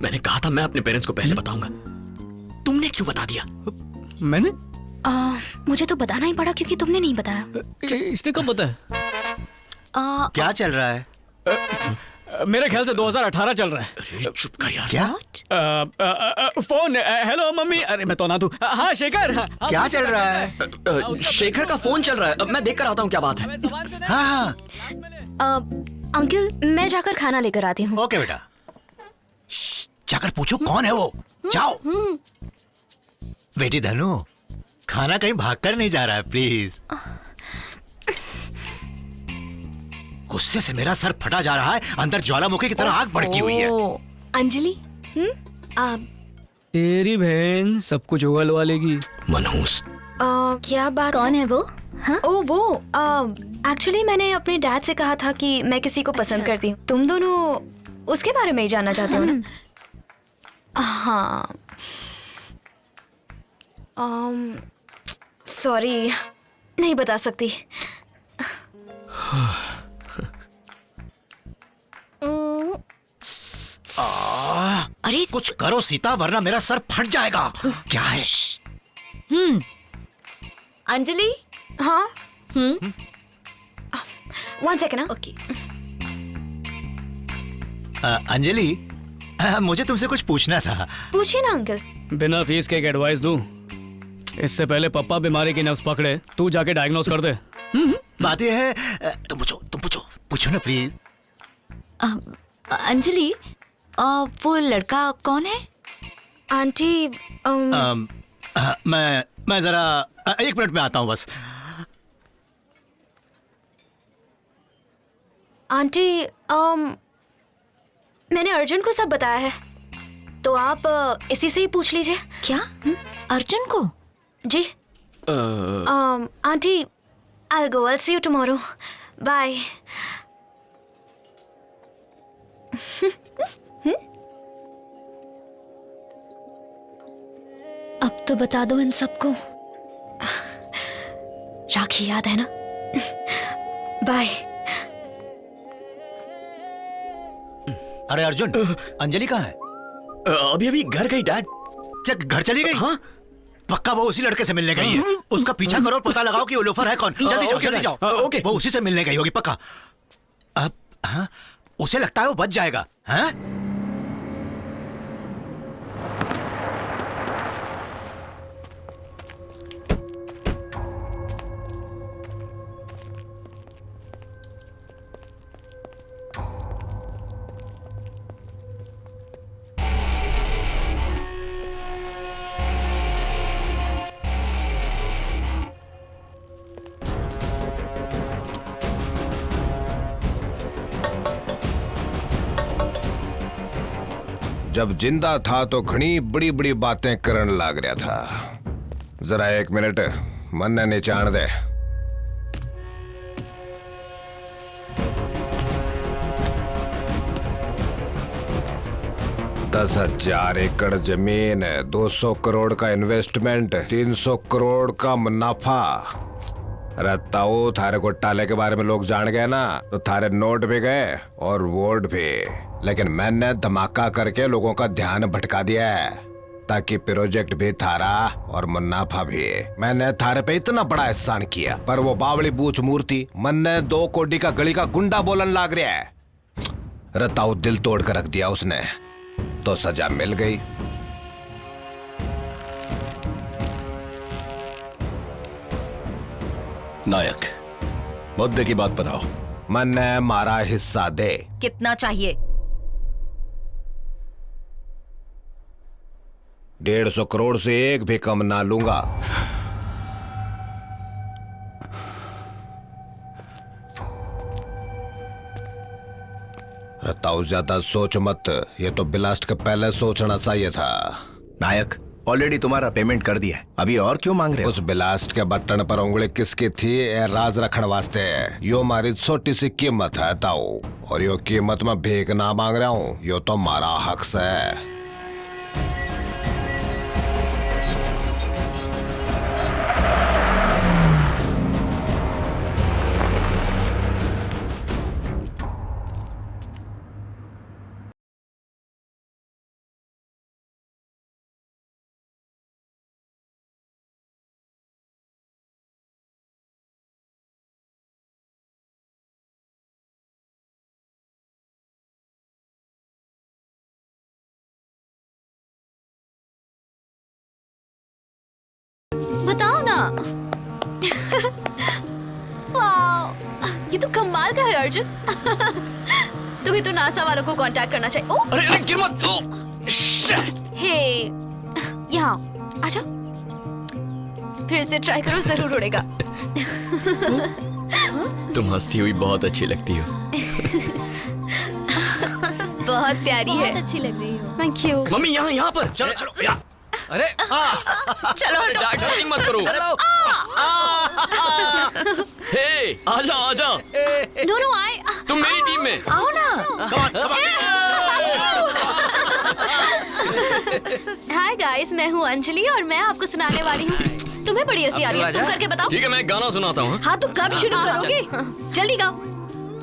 मैंने कहा था मैं अपने पेरेंट्स को पहले बताऊंगा, तुमने क्यों बता दिया? मैंने? मुझे तो बताना ही पड़ा क्योंकि तुमने नहीं बताया। इसने कब बताया? क्या चल रहा है? मेरे ख्याल से 2018 चल रहा है। चुप कर यार। क्या? फोन। Hello mummy. अरे मैं तो ना तू। हाँ शेखर। क्या चल रहा है? शेखर का फोन चल रहा है, अब मैं देख कर आता हूँ क्या बात है। हाँ। अंकल मैं जाकर खाना लेकर आती हूँ। ओके बेटा, जाकर पूछो कौन है वो। जाओ। बेटी धनु, खाना कहीं भागकर नहीं जा रहा है, प्लीज। गुस्से से मेरा सर फटा जा रहा है, अंदर ज्वालामुखी की तरह आग भड़की हुई है। अंजलि, तेरी बहन सब कुछ उगलवा लेगी। मनहूस। क्या बात? कौन है वो? हाँ? ओ वो एक्चुअली मैंने अपने डैड से कहा था कि मैं किसी को पसंद करती हूँ। तुम दोनों उसके बारे में ही जानना चाहते हो ना? हाँ। सॉरी, नहीं बता सकती। अरे कुछ करो सीता, वरना मेरा सर फट जाएगा। क्या है? अंजलि। हाँ। 1 सेकेंड। ओके। अंजलि, मुझे तुमसे कुछ पूछना था। पूछिए ना अंकल। बिना फीस के एक एडवाइस दूं? इससे पहले पप्पा बीमारी की नब्ज पकड़े, तू जाके डायग्नोस कर दे। बात यह है, तुम पूछो, पूछो ना प्लीज। अंजलि, वो लड़का कौन है? आंटी मैं जरा 1 मिनट में आता हूँ बस। आंटी मैंने अर्जुन को सब बताया है, तो आप इसी से ही पूछ लीजिए। क्या? अर्जुन को? जी। Aunty, I'll go. I'll see you tomorrow. Bye. अब तो बता दो इन सबको। राखी याद है ना? बाय। अरे अर्जुन, अंजलि कहाँ है? अभी घर गई डैड। क्या घर चली गई? हाँ। पक्का वो उसी लड़के से मिलने गई है। उसका पीछा करो और पता लगाओ कि वो लोफर है कौन। जल्दी जाओ। ओके। वो उसी से मिलने गई होगी पक्का। अब हाँ, उसे लगता है वो बच जाएगा। हाँ? जब जिंदा था तो घनी बड़ी बड़ी बातें करन लाग रहा था। जरा 1 मिनट मन ने निचाण दे। दस 10,000 एकड़ जमीन, 200 करोड़ का इन्वेस्टमेंट, 300 करोड़ का मुनाफा। अरे ताऊ, थारे घोटाले के बारे में लोग जान गए ना, तो थारे नोट भी गए और वोट भी। लेकिन मैंने धमाका करके लोगों का ध्यान भटका दिया है, ताकि प्रोजेक्ट भी थारा और मुनाफा भी। मैंने थारे पे इतना बड़ा एहसान किया, पर वो बावली बूच मूर्ति मन ने 2 कोटी का गली का गुंडा बोलन लाग रहा है। रताऊ दिल तोड़ कर रख दिया उसने, तो सजा मिल गई। नायक, मुद्दे की बात पर आओ। मन ने मारा हिस्सा दे। कितना चाहिए? 150 करोड़ से एक भी कम ना लूंगा। रताऊ, ज्यादा सोच मत, ये तो ब्लास्ट के पहले सोचना चाहिए था। नायक, ऑलरेडी तुम्हारा पेमेंट कर दिया है, अभी और क्यों मांग रहे हो? उस ब्लास्ट के बटन पर उंगली किसकी थी, ये राज रखने वास्ते। यो हमारी छोटी सी कीमत है ताऊ, और यो कीमत में भीख ना मांग रहा हूँ, यो तो हमारा हक है। बताओ ना। वाह, ये तो कमाल का है अर्जुन। तुम्हें तो नासा वालों को कांटेक्ट करना चाहिए। ओ, अरे गिर मत। हे, यहाँ आजा, फिर से ट्राई करो, जरूर उड़ेगा। तुम हंसती हुई बहुत अच्छी लगती हो। बहुत प्यारी है। बहुत अच्छी लग रही हो। Thank you. मम्मी यहाँ पर चलो यहाँ। अरे चलो डैड शूटिंग मत करो। हे आजा आजा। नो नो, आई। तुम मेरी टीम में आओ ना। हाय गाइस, मैं हूँ अंजलि और मैं आपको सुनाने वाली हूँ। तुम्हें बड़ी हंसी आ रही है, तुम करके बताओ। ठीक है, मैं गाना सुनाता हूँ। हाँ, तो कब शुरू करोगे? जल्दी गाओ।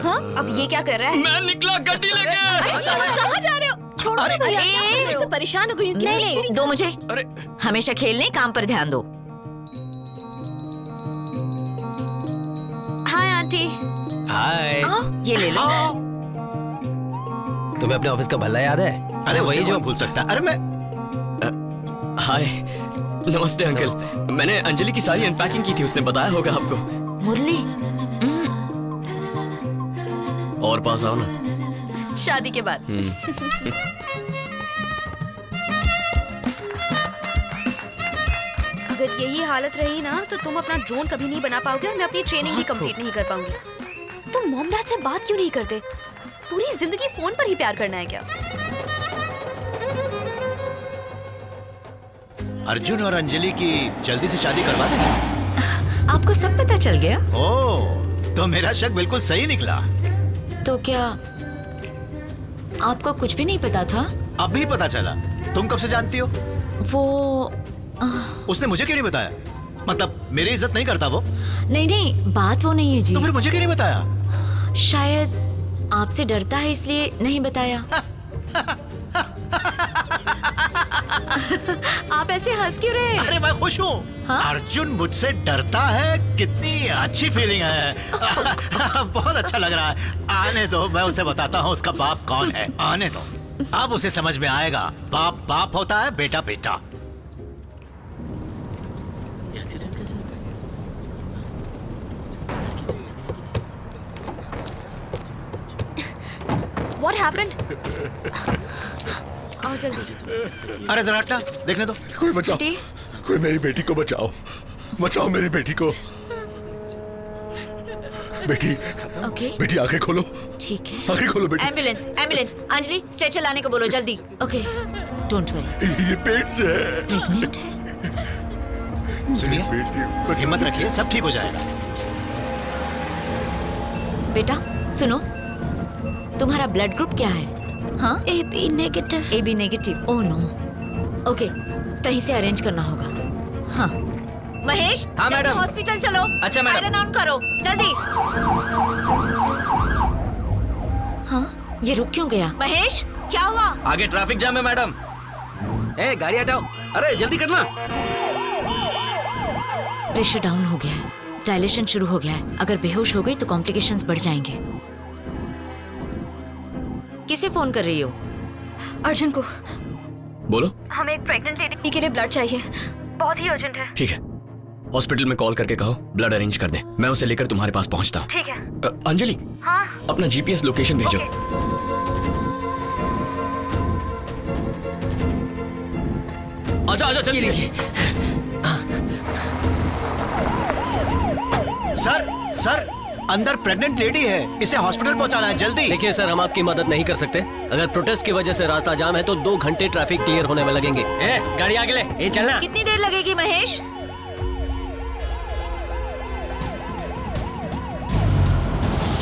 हाँ, अब ये क्या कर रहा है? मैं निकला गड्डी लेके। कहाँ जा रहे हो? छोड़ो ना भैया, अरे! मैं इससे परेशान हो गई हूँ। नहीं, दो मुझे। अरे हमेशा खेलने काम पर ध्यान दो। Hi aunty. हाय, ये ले लो। तुम्हें अपने ऑफिस का भल्ला याद है? अरे वही जो भूल सकता। अरे मैं हाय, नमस्ते अंकल। मैंने अंजलि की सारी अनपैकिंग की थी, उसने बताया होगा आपको। मुरली, और पास आओ ना। शादी के बाद। अगर यही हालत रही ना तो तुम अपना ड्रोन कभी नहीं बना पाओगे और मैं अपनी ट्रेनिंग भी कंप्लीट नहीं कर पाऊंगी। तुम मॉम डैड से बात क्यों नहीं करते? पूरी जिंदगी फोन पर ही प्यार करना है क्या? अर्जुन और अंजलि की जल्दी से शादी करवा देंगे। आपको सब पता चल गया? ओह, तो मेरा शक बिल्कुल सही निकला। तो क्या आपको कुछ भी नहीं पता था? अभी पता चला। तुम कब से जानती हो? वो उसने मुझे क्यों नहीं बताया? मतलब मेरी इज्जत नहीं करता वो? नहीं, बात वो नहीं है जी। तो फिर मुझे क्यों नहीं बताया? शायद आपसे डरता है इसलिए नहीं बताया। आप ऐसे हंस क्यों रहे हैं? अरे मैं खुश हूँ। हाँ? अर्जुन मुझसे डरता है, कितनी अच्छी फीलिंग है। बहुत अच्छा लग रहा है। आने दो, मैं उसे बताता हूँ उसका बाप कौन है। आने दो, अब उसे समझ में आएगा। बाप बाप होता है, बेटा बेटा। What happened? आओ जल्दी। अरे जरा हटना, देखने दो। कोई बचाओ, कोई मेरी बेटी को बचाओ, बचाओ मेरी बेटी को। बेटी, बेटी आंखें खोलो। ठीक है, आंखें खोलो बेटी। Ambulance, ambulance. अंजलि, स्ट्रेचर लाने को बोलो जल्दी। Okay, don't worry. ये पेट से है। प्रेग्नेंट है। सुनिए, हिम्मत रखिए, सब ठीक हो जाएगा। बेटा सुनो, तुम्हारा ब्लड ग्रुप क्या है? हाँ, AB negative. AB negative. Oh no. Okay, कहीं से अरेंज करना होगा। हाँ, महेश। हाँ मैडम। हॉस्पिटल चलो। अच्छा मैडम। साइरन ऑन करो जल्दी। हाँ, ये रुक क्यों गया? महेश, क्या हुआ? आगे ट्रैफिक जाम है मैडम। ए, गाड़ी हटाओ। अरे जल्दी करना। प्रेशर डाउन हो गया है, डायलेशन शुरू हो गया है। अगर बेहोश हो गई तो कॉम्प्लिकेशंस बढ़ जाएंगे। किसे फोन कर रही हो? अर्जुन को। बोलो। हमें एक प्रेग्नेंट लेडी के लिए ब्लड चाहिए, बहुत ही अर्जेंट है। ठीक है, हॉस्पिटल में कॉल करके कहो ब्लड अरेंज कर दे। मैं उसे लेकर तुम्हारे पास पहुंचता हूँ। ठीक है। अंजलि, हाँ? अपना GPS लोकेशन भेजो। आजा आजा, जल्दी लीजिए। सर, अंदर प्रेग्नेंट लेडी है, इसे हॉस्पिटल पहुंचाना है, जल्दी। देखिए सर, हम आपकी मदद नहीं कर सकते। अगर प्रोटेस्ट की वजह से रास्ता जाम है तो 2 घंटे ट्रैफिक क्लियर होने में लगेंगे। ए, गाड़ी आगे ले। ए, चलना। कितनी देर लगेगी महेश?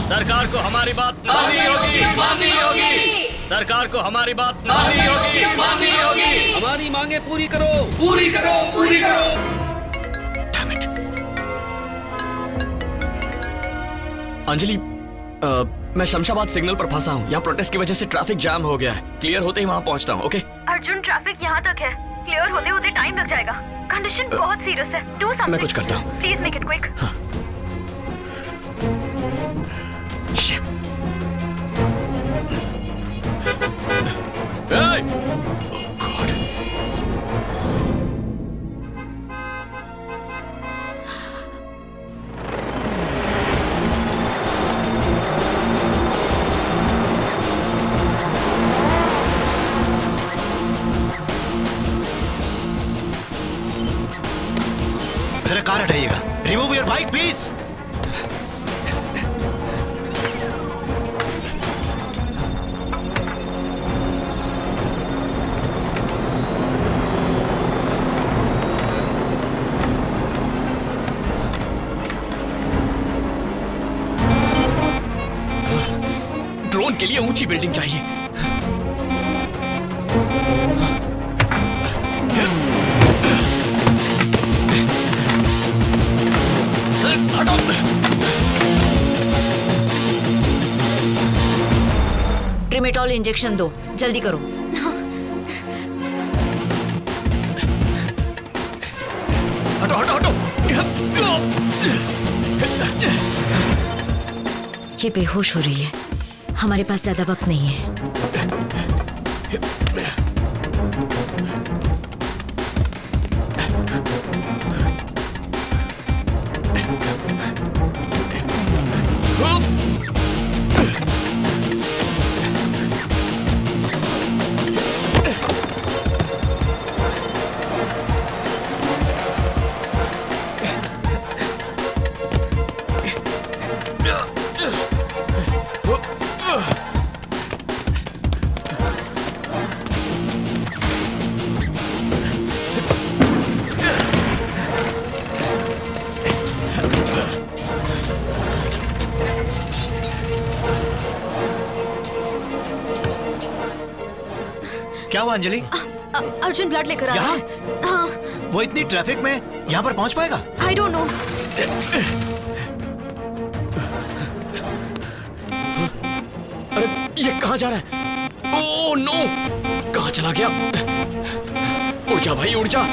सरकार को हमारी बात माननी होगी। सरकार को हमारी बात माननी होगी। हमारी मांगे पूरी करो। अंजलि, मैं शमशाबाद सिग्नल पर फंसा हूँ। यहाँ प्रोटेस्ट की वजह से ट्रैफिक जाम हो गया है। क्लियर होते ही वहाँ पहुँचता हूँ। ओके? अर्जुन, ट्रैफिक यहाँ तक है, क्लियर होते होते टाइम लग जाएगा। कंडीशन बहुत सीरियस है। Do something. मैं कुछ करता हूँ। Please make it quick. हाँ। जरा कार हटाइएगा। Remove your bike please. Drone के लिए ऊंची बिल्डिंग चाहिए। ट्रिमेटॉल इंजेक्शन दो, जल्दी करो। ये बेहोश हो रही है। हमारे पास ज्यादा वक्त नहीं है। क्या हुआ अंजलि? अर्जुन ब्लड लेकर आ रहा है। हाँ। वो इतनी ट्रैफिक में यहाँ पर पहुँच पाएगा? I don't know. अरे ये कहाँ जा रहा है? ओह नो, कहाँ चला गया? उड़ जा भाई, उड़ जा,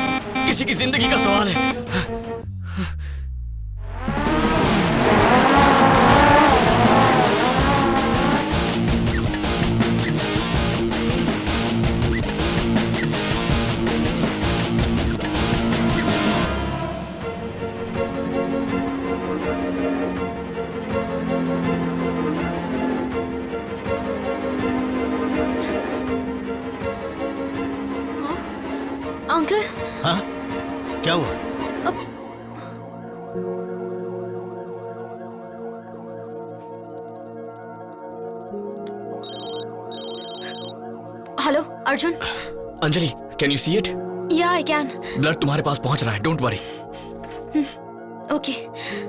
किसी की जिंदगी का सवाल है। अंकल। हाँ, क्या हुआ? Hello Arjun. Anjali, can you see it? या आई कैन। ब्लड तुम्हारे पास पहुंच रहा है, don't worry. Okay.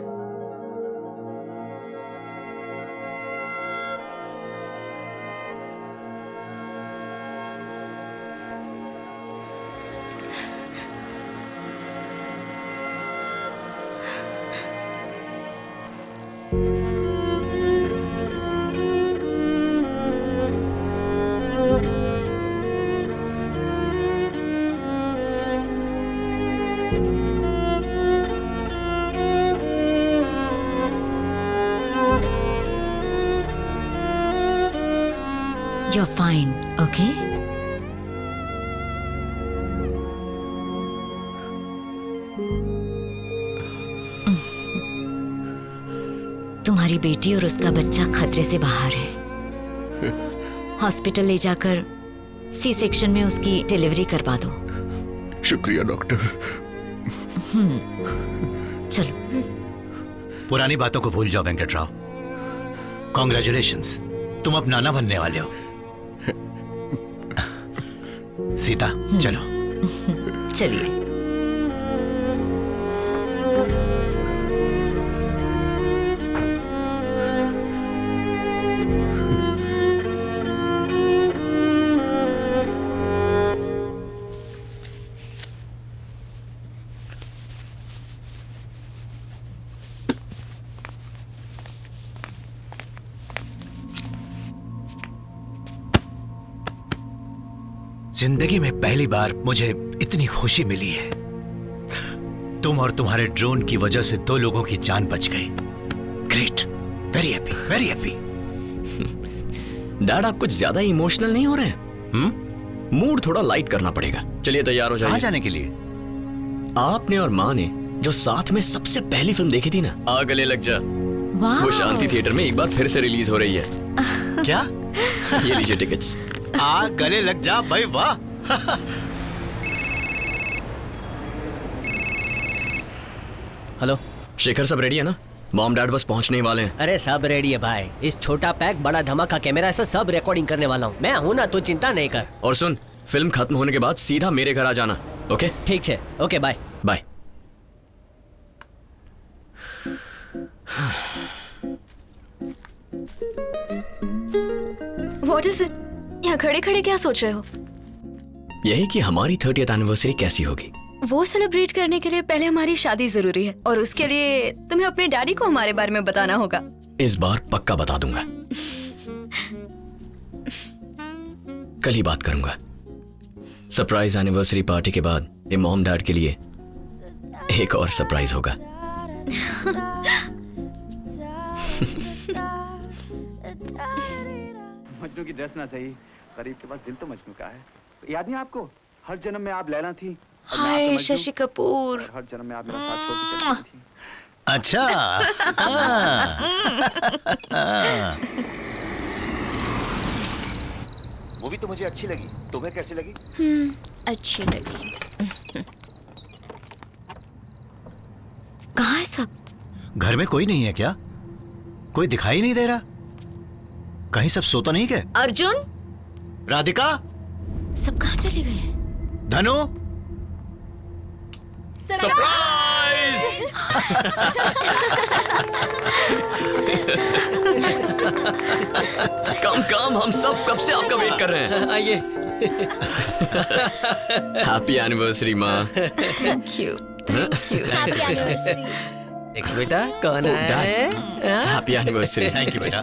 You're fine, okay? तुम्हारी बेटी और उसका बच्चा खतरे से बाहर है। हॉस्पिटल ले जाकर सी सेक्शन में उसकी डिलीवरी करवा दो। शुक्रिया डॉक्टर। चलो। पुरानी बातों को भूल जाओ वेंकटराव। कॉन्ग्रेचुलेशंस, तुम अब नाना बनने वाले हो। सीता, चलो। चलिए। जिंदगी में पहली बार मुझे इतनी खुशी मिली है। तुम और तुम्हारे ड्रोन की वजह से 2 लोगों की जान बच गई। Great, very happy, very happy. Dad, आप कुछ ज्यादा इमोशनल नहीं हो रहे हैं? मूड थोड़ा लाइट करना पड़ेगा। चलिए तैयार हो जाइए। कहाँ जाने के लिए? आपने और माँ ने जो साथ में सबसे पहली फिल्म देखी थी ना, आ गले लग जा, वो शांति थिएटर में एक बार फिर से रिलीज हो रही है। क्या? ये लीजिए टिकट्स। आ गले लग जा भाई, वाह। हेलो शेखर, सब रेडी है ना? मॉम डैड बस पहुंचने ही वाले हैं। अरे सब रेडी है भाई। इस छोटा पैक बड़ा धमाका कैमरा से सब रिकॉर्डिंग करने वाला हूँ। मैं हूँ ना, तो चिंता नहीं कर। और सुन, फिल्म खत्म होने के बाद सीधा मेरे घर आ जाना, ओके? ठीक है, okay, bye bye. What is it? यहाँ खड़े खड़े क्या सोच रहे हो? यही कि हमारी 30th एनिवर्सरी कैसी होगी। वो सेलिब्रेट करने के लिए पहले हमारी शादी जरूरी है, और उसके लिए तुम्हें अपने डैडी को हमारे बारे में बताना होगा। इस बार पक्का बता दूंगा। कल ही बात करूंगा। सरप्राइज एनिवर्सरी पार्टी के बाद ये मॉम डैड के लिए एक और सरप्राइज होगा। मजनू की ड्रेस ना सही, गरीब के पास दिल तो मजनू का है। याद नहीं आपको, हर जन्म में आप लैला थी। हाय शशि कपूर। हर जन्म में आप मेरा साथ छोड़ के चली गई थी। अच्छा। मूवी तो मुझे अच्छी लगी, तुम्हें कैसी लगी? अच्छी लगी। कहाँ है सब? घर में कोई नहीं है क्या? कोई दिखाई नहीं दे रहा? कहीं सब सो तो नहीं गए? अर्जुन, राधिका, सब कहाँ चले गए? धनु, सरप्राइज! कम कम, हम सब कब से आपका वेट कर रहे हैं। आइए। हैप्पी एनिवर्सरी माँ। Thank you, thank you. Happy anniversary. एक बेटा कौन है? Happy anniversary. थैंक यू बेटा।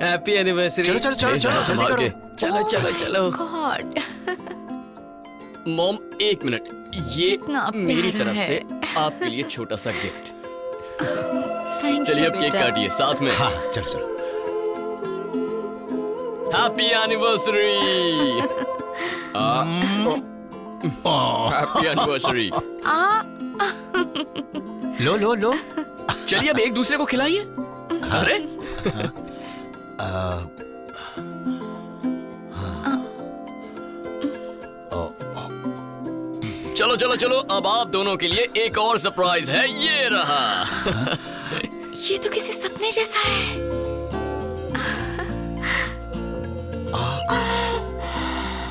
Happy anniversary. चलो चलो चलो चलो, संभाल के। चलो चलो चलो। गॉड, मॉम एक मिनट, ये कितना मेरी प्यारा तरफ है। से आपके लिए छोटा सा गिफ्ट। थैंक चलिए यू अब केक बेटा। काटिए साथ में। हाँ चलो चलो। Happy anniversary. Happy anniversary. लो लो लो। चलिए अब एक दूसरे को खिलाइए। अरे चलो चलो चलो, अब आप दोनों के लिए एक और सरप्राइज है, ये रहा। ये तो किसी सपने जैसा है।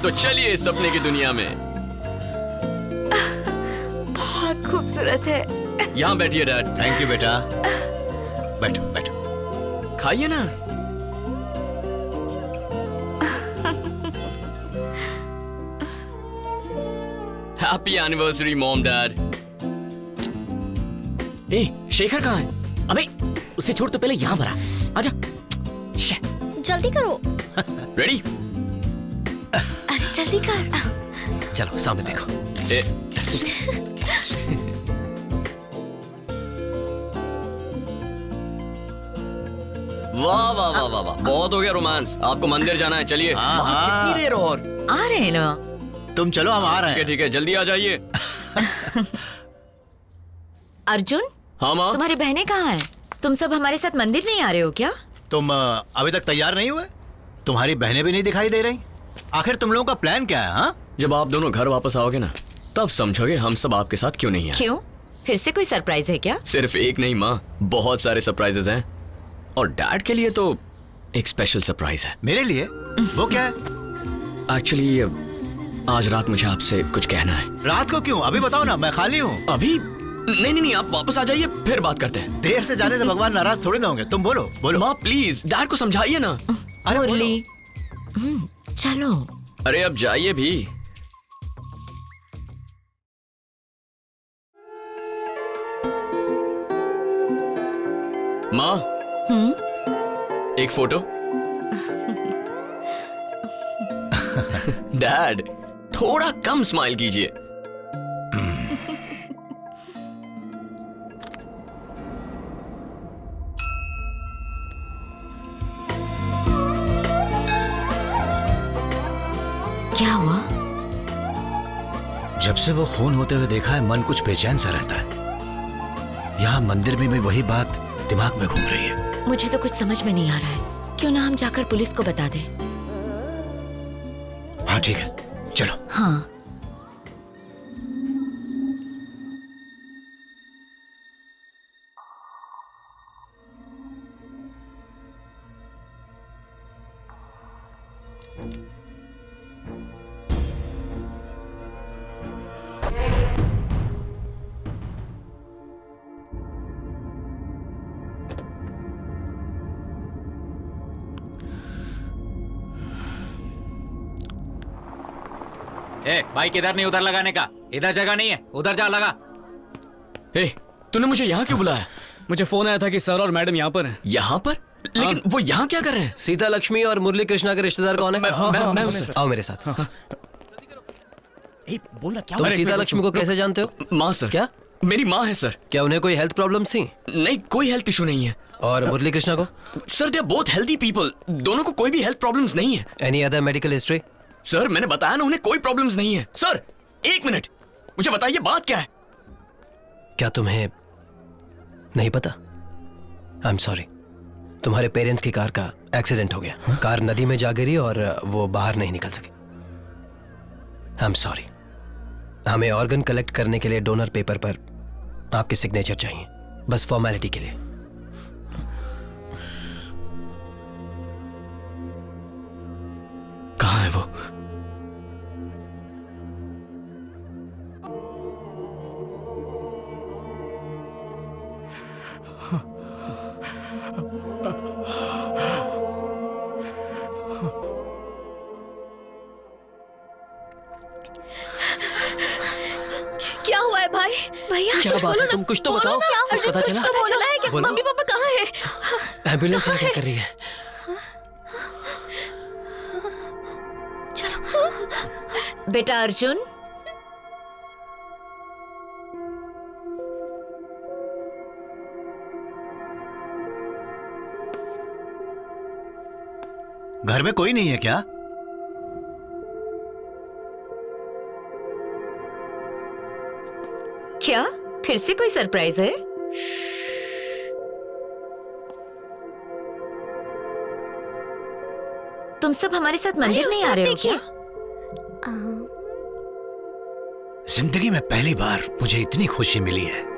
तो चलिए इस सपने की दुनिया में। बहुत खूबसूरत है। यहाँ बैठिए डैड। थैंक यू बेटा। बैठो बैठो। खाइए ना। Happy anniversary mom dad. ए, शेखर कहाँ है? अबे उसे छोड़, तो पहले यहाँ पर आ। आजा। जल्दी करो। रेडी? अरे जल्दी कर। चलो सामने देखो। वाह वाह वाह वाह वाह, बहुत हो गया रोमांस। आपको मंदिर जाना है, चलिए। कितनी देर और? आ रहे हैं ना। तुम चलो, हम आ रहे हैं। ठीक है जल्दी आ जाइए। अर्जुन, हाँ माँ। तुम्हारी बहनें कहाँ हैं? तुम सब हमारे साथ मंदिर नहीं आ रहे हो क्या? तुम अभी तक तैयार नहीं हुए? तुम्हारी बहनें भी नहीं दिखाई दे रही? आखिर तुम लोगों का प्लान क्या है? हाँ, जब आप दोनों घर वापस आओगे ना, तब समझोगे हम सब आपके साथ क्यों नहीं आए। क्यों? फिर से कोई सरप्राइज है क्या? सिर्फ एक नहीं माँ, बहुत सारे सरप्राइजेस हैं। और डैड के लिए तो एक स्पेशल सरप्राइज है। मेरे लिए? वो क्या है? एक्चुअली आज रात मुझे आपसे कुछ कहना है। रात को क्यों? अभी बताओ ना, मैं खाली हूँ। अभी नहीं नहीं नहीं, आप वापस आ जाइए, फिर बात करते हैं। देर से जाने से भगवान नाराज थोड़ी ना होंगे। तुम बोलो बोलो। माँ प्लीज डैड को समझाइए ना। अरे मुरली, चलो। अरे अब जाइए भी। माँ, एक फोटो। डैड थोड़ा कम स्माइल कीजिए। क्या हुआ? जब से वो खून होते हुए देखा है, मन कुछ बेचैन सा रहता है। यहाँ मंदिर में भी वही बात दिमाग में घूम रही है। मुझे तो कुछ समझ में नहीं आ रहा है। क्यों ना हम जाकर पुलिस को बता दें? हाँ ठीक है, चलो। हाँ। बाइक इधर नहीं, उधर लगाने का। इधर जगह नहीं है, उधर जा लगा। तूने मुझे यहाँ क्यों बुलाया? मुझे फोन आया था कि सर और मैडम यहाँ पर हैं। यहाँ पर? लेकिन वो यहाँ क्या कर रहे हैं? सीता लक्ष्मी और मुरली कृष्णा के रिश्तेदार कौन है? मैं हूँ सर। आओ मेरे साथ। बोल रहा क्या? तुम सीता लक्ष्मी को कैसे जानते हो? माँ सर। क्या? मेरी माँ है सर। क्या उन्हें कोई हेल्थ प्रॉब्लम्स थी? नहीं, कोई हेल्थ इशू नहीं है। और मुरली कृष्णा को? Sir they are both healthy people, दोनों को कोई भी हेल्थ प्रॉब्लम्स नहीं है। Any other medical history? Sir मैंने बताया ना, उन्हें कोई प्रॉब्लम्स नहीं है। सर एक मिनट, मुझे बताइए बात क्या है? क्या तुम्हें नहीं पता? आई एम सॉरी, तुम्हारे पेरेंट्स की कार का एक्सीडेंट हो गया। कार नदी में जा गिरी और वो बाहर नहीं निकल सके। I am sorry. हमें ऑर्गन कलेक्ट करने के लिए डोनर पेपर पर आपके सिग्नेचर चाहिए, बस फॉर्मेलिटी के लिए। कहाँ है वो? क्या हुआ है भाई? भैया क्या बात है? तुम कुछ तो बताओ। कुछ पता चला? पता चला है कि बोलो। मम्मी पापा कहाँ हैं? एम्बुलेंस क्या कर रही है? बेटा अर्जुन, घर में कोई नहीं है क्या? क्या फिर से कोई सरप्राइज है? तुम सब हमारे साथ मंदिर नहीं आ रहे हो क्या? जिंदगी में पहली बार मुझे इतनी खुशी मिली है।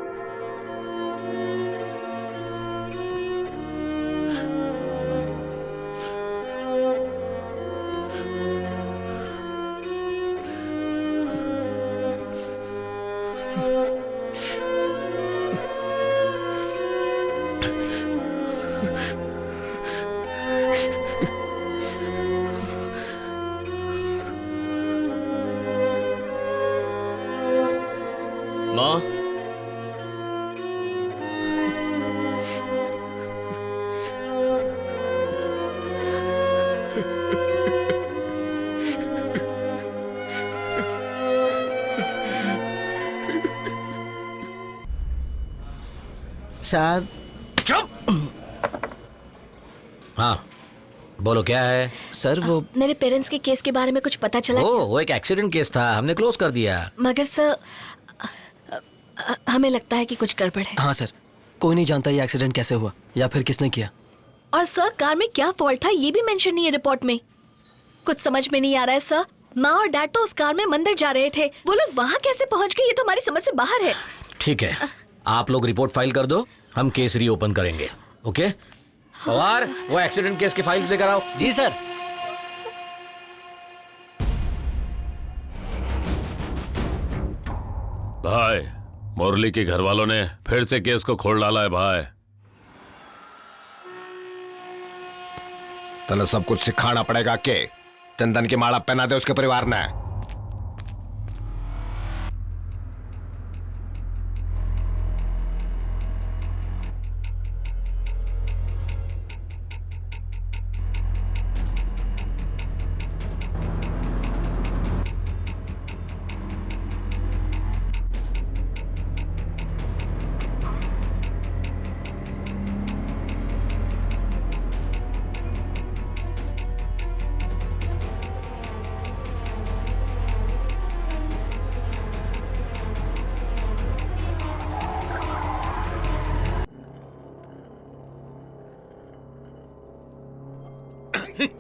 माँ, साहब चुप। हाँ बोलो, क्या है? सर वो मेरे पेरेंट्स के केस के बारे में कुछ पता चला? वो एक एक्सीडेंट केस था, हमने क्लोज कर दिया। मगर सर हमें लगता है कि कुछ गड़बड़ है। हाँ सर, कोई नहीं जानता ये एक्सीडेंट कैसे हुआ या फिर किसने किया। और सर कार में क्या फॉल्ट था ये भी मेंशन नहीं है रिपोर्ट में। कुछ समझ में नहीं आ रहा है सर। माँ और डैड तो उस कार में मंदिर जा रहे थे, वो लोग वहाँ कैसे पहुँच गए ये तो हमारी समझ से बाहर है। ठीक है, आप लोग रिपोर्ट फाइल कर दो, हम केस रीओपन करेंगे। ओके पवार, वो एक्सीडेंट केस की फाइल्स लेकर आओ। जी सर। भाई, मुरली के घर वालों ने फिर से केस को खोल डाला है भाई। तने सब कुछ सिखाना पड़ेगा के चंदन की माला पहना दे उसके परिवार ने।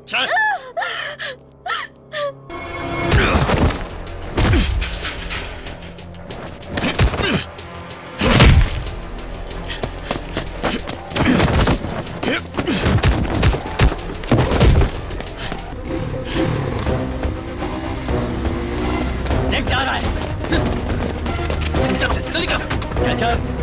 चल। देख जा रहा है। चल जल्दी कर। चल चल।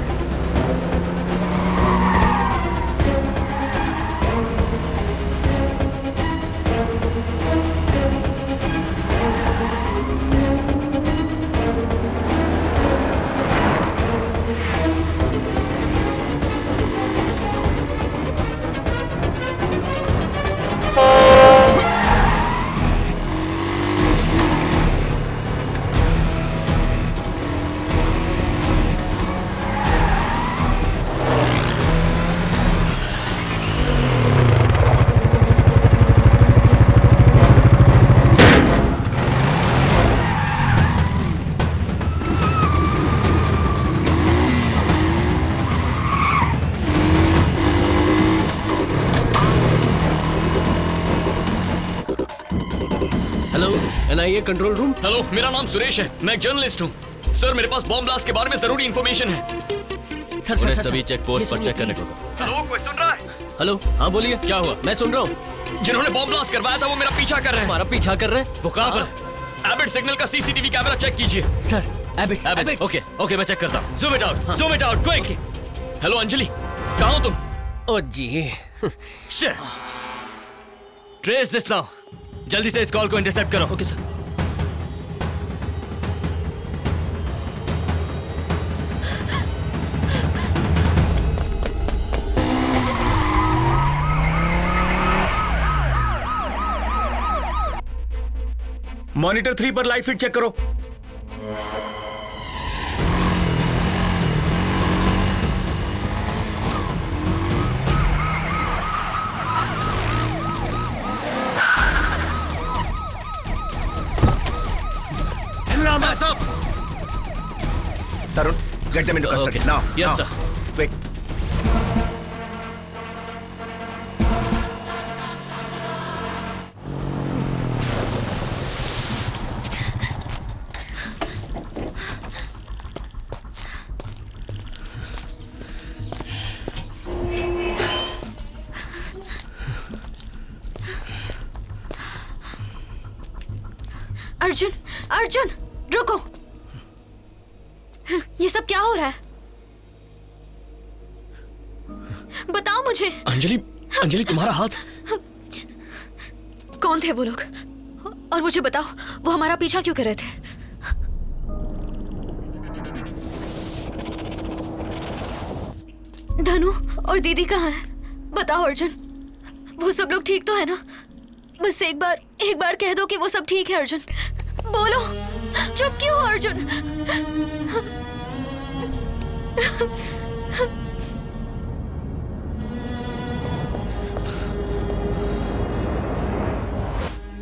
NIA control room. हेलो, मेरा नाम सुरेश है, मैं एक जर्नलिस्ट हूँ। सर, मेरे पास बॉम्ब ब्लास्ट के बारे में जरूरी इंफॉर्मेशन है। सर उन्हें सभी चेक पोस्ट पर चेक करने को। हेलो, कोई सुन रहा है? हेलो, हाँ बोलिए, क्या हुआ? मैं सुन रहा हूँ। जिन्होंने बॉम्ब ब्लास्ट करवाया था वो मेरा पीछा कर रहे हैं। हमारा पीछा कर रहे हैं? वो कहाँ पर? एबिट सिग्नल का CCTV कैमरा चेक कीजिए। सर, एबिट। ओके, मैं चेक करता हूँ। Zoom it out, quick। Hello Anjali, कहाँ हो तुम? ओ जी। Trace this now. जल्दी से इस कॉल को इंटरसेप्ट करो। Okay sir. मॉनिटर 3 पर लाइव फीड चेक करो। Tarun, get them into custody now. Yes, now. sir. Quick. Arjun, रुको। ये सब क्या हो रहा है? बताओ मुझे। अंजलि तुम्हारा हाथ। कौन थे वो लोग? और मुझे बताओ, वो हमारा पीछा क्यों कर रहे थे? धनु और दीदी कहाँ हैं? बताओ अर्जुन, वो सब लोग ठीक तो है ना? बस एक बार कह दो कि वो सब ठीक है। अर्जुन बोलो, चुप क्यों हो अर्जुन?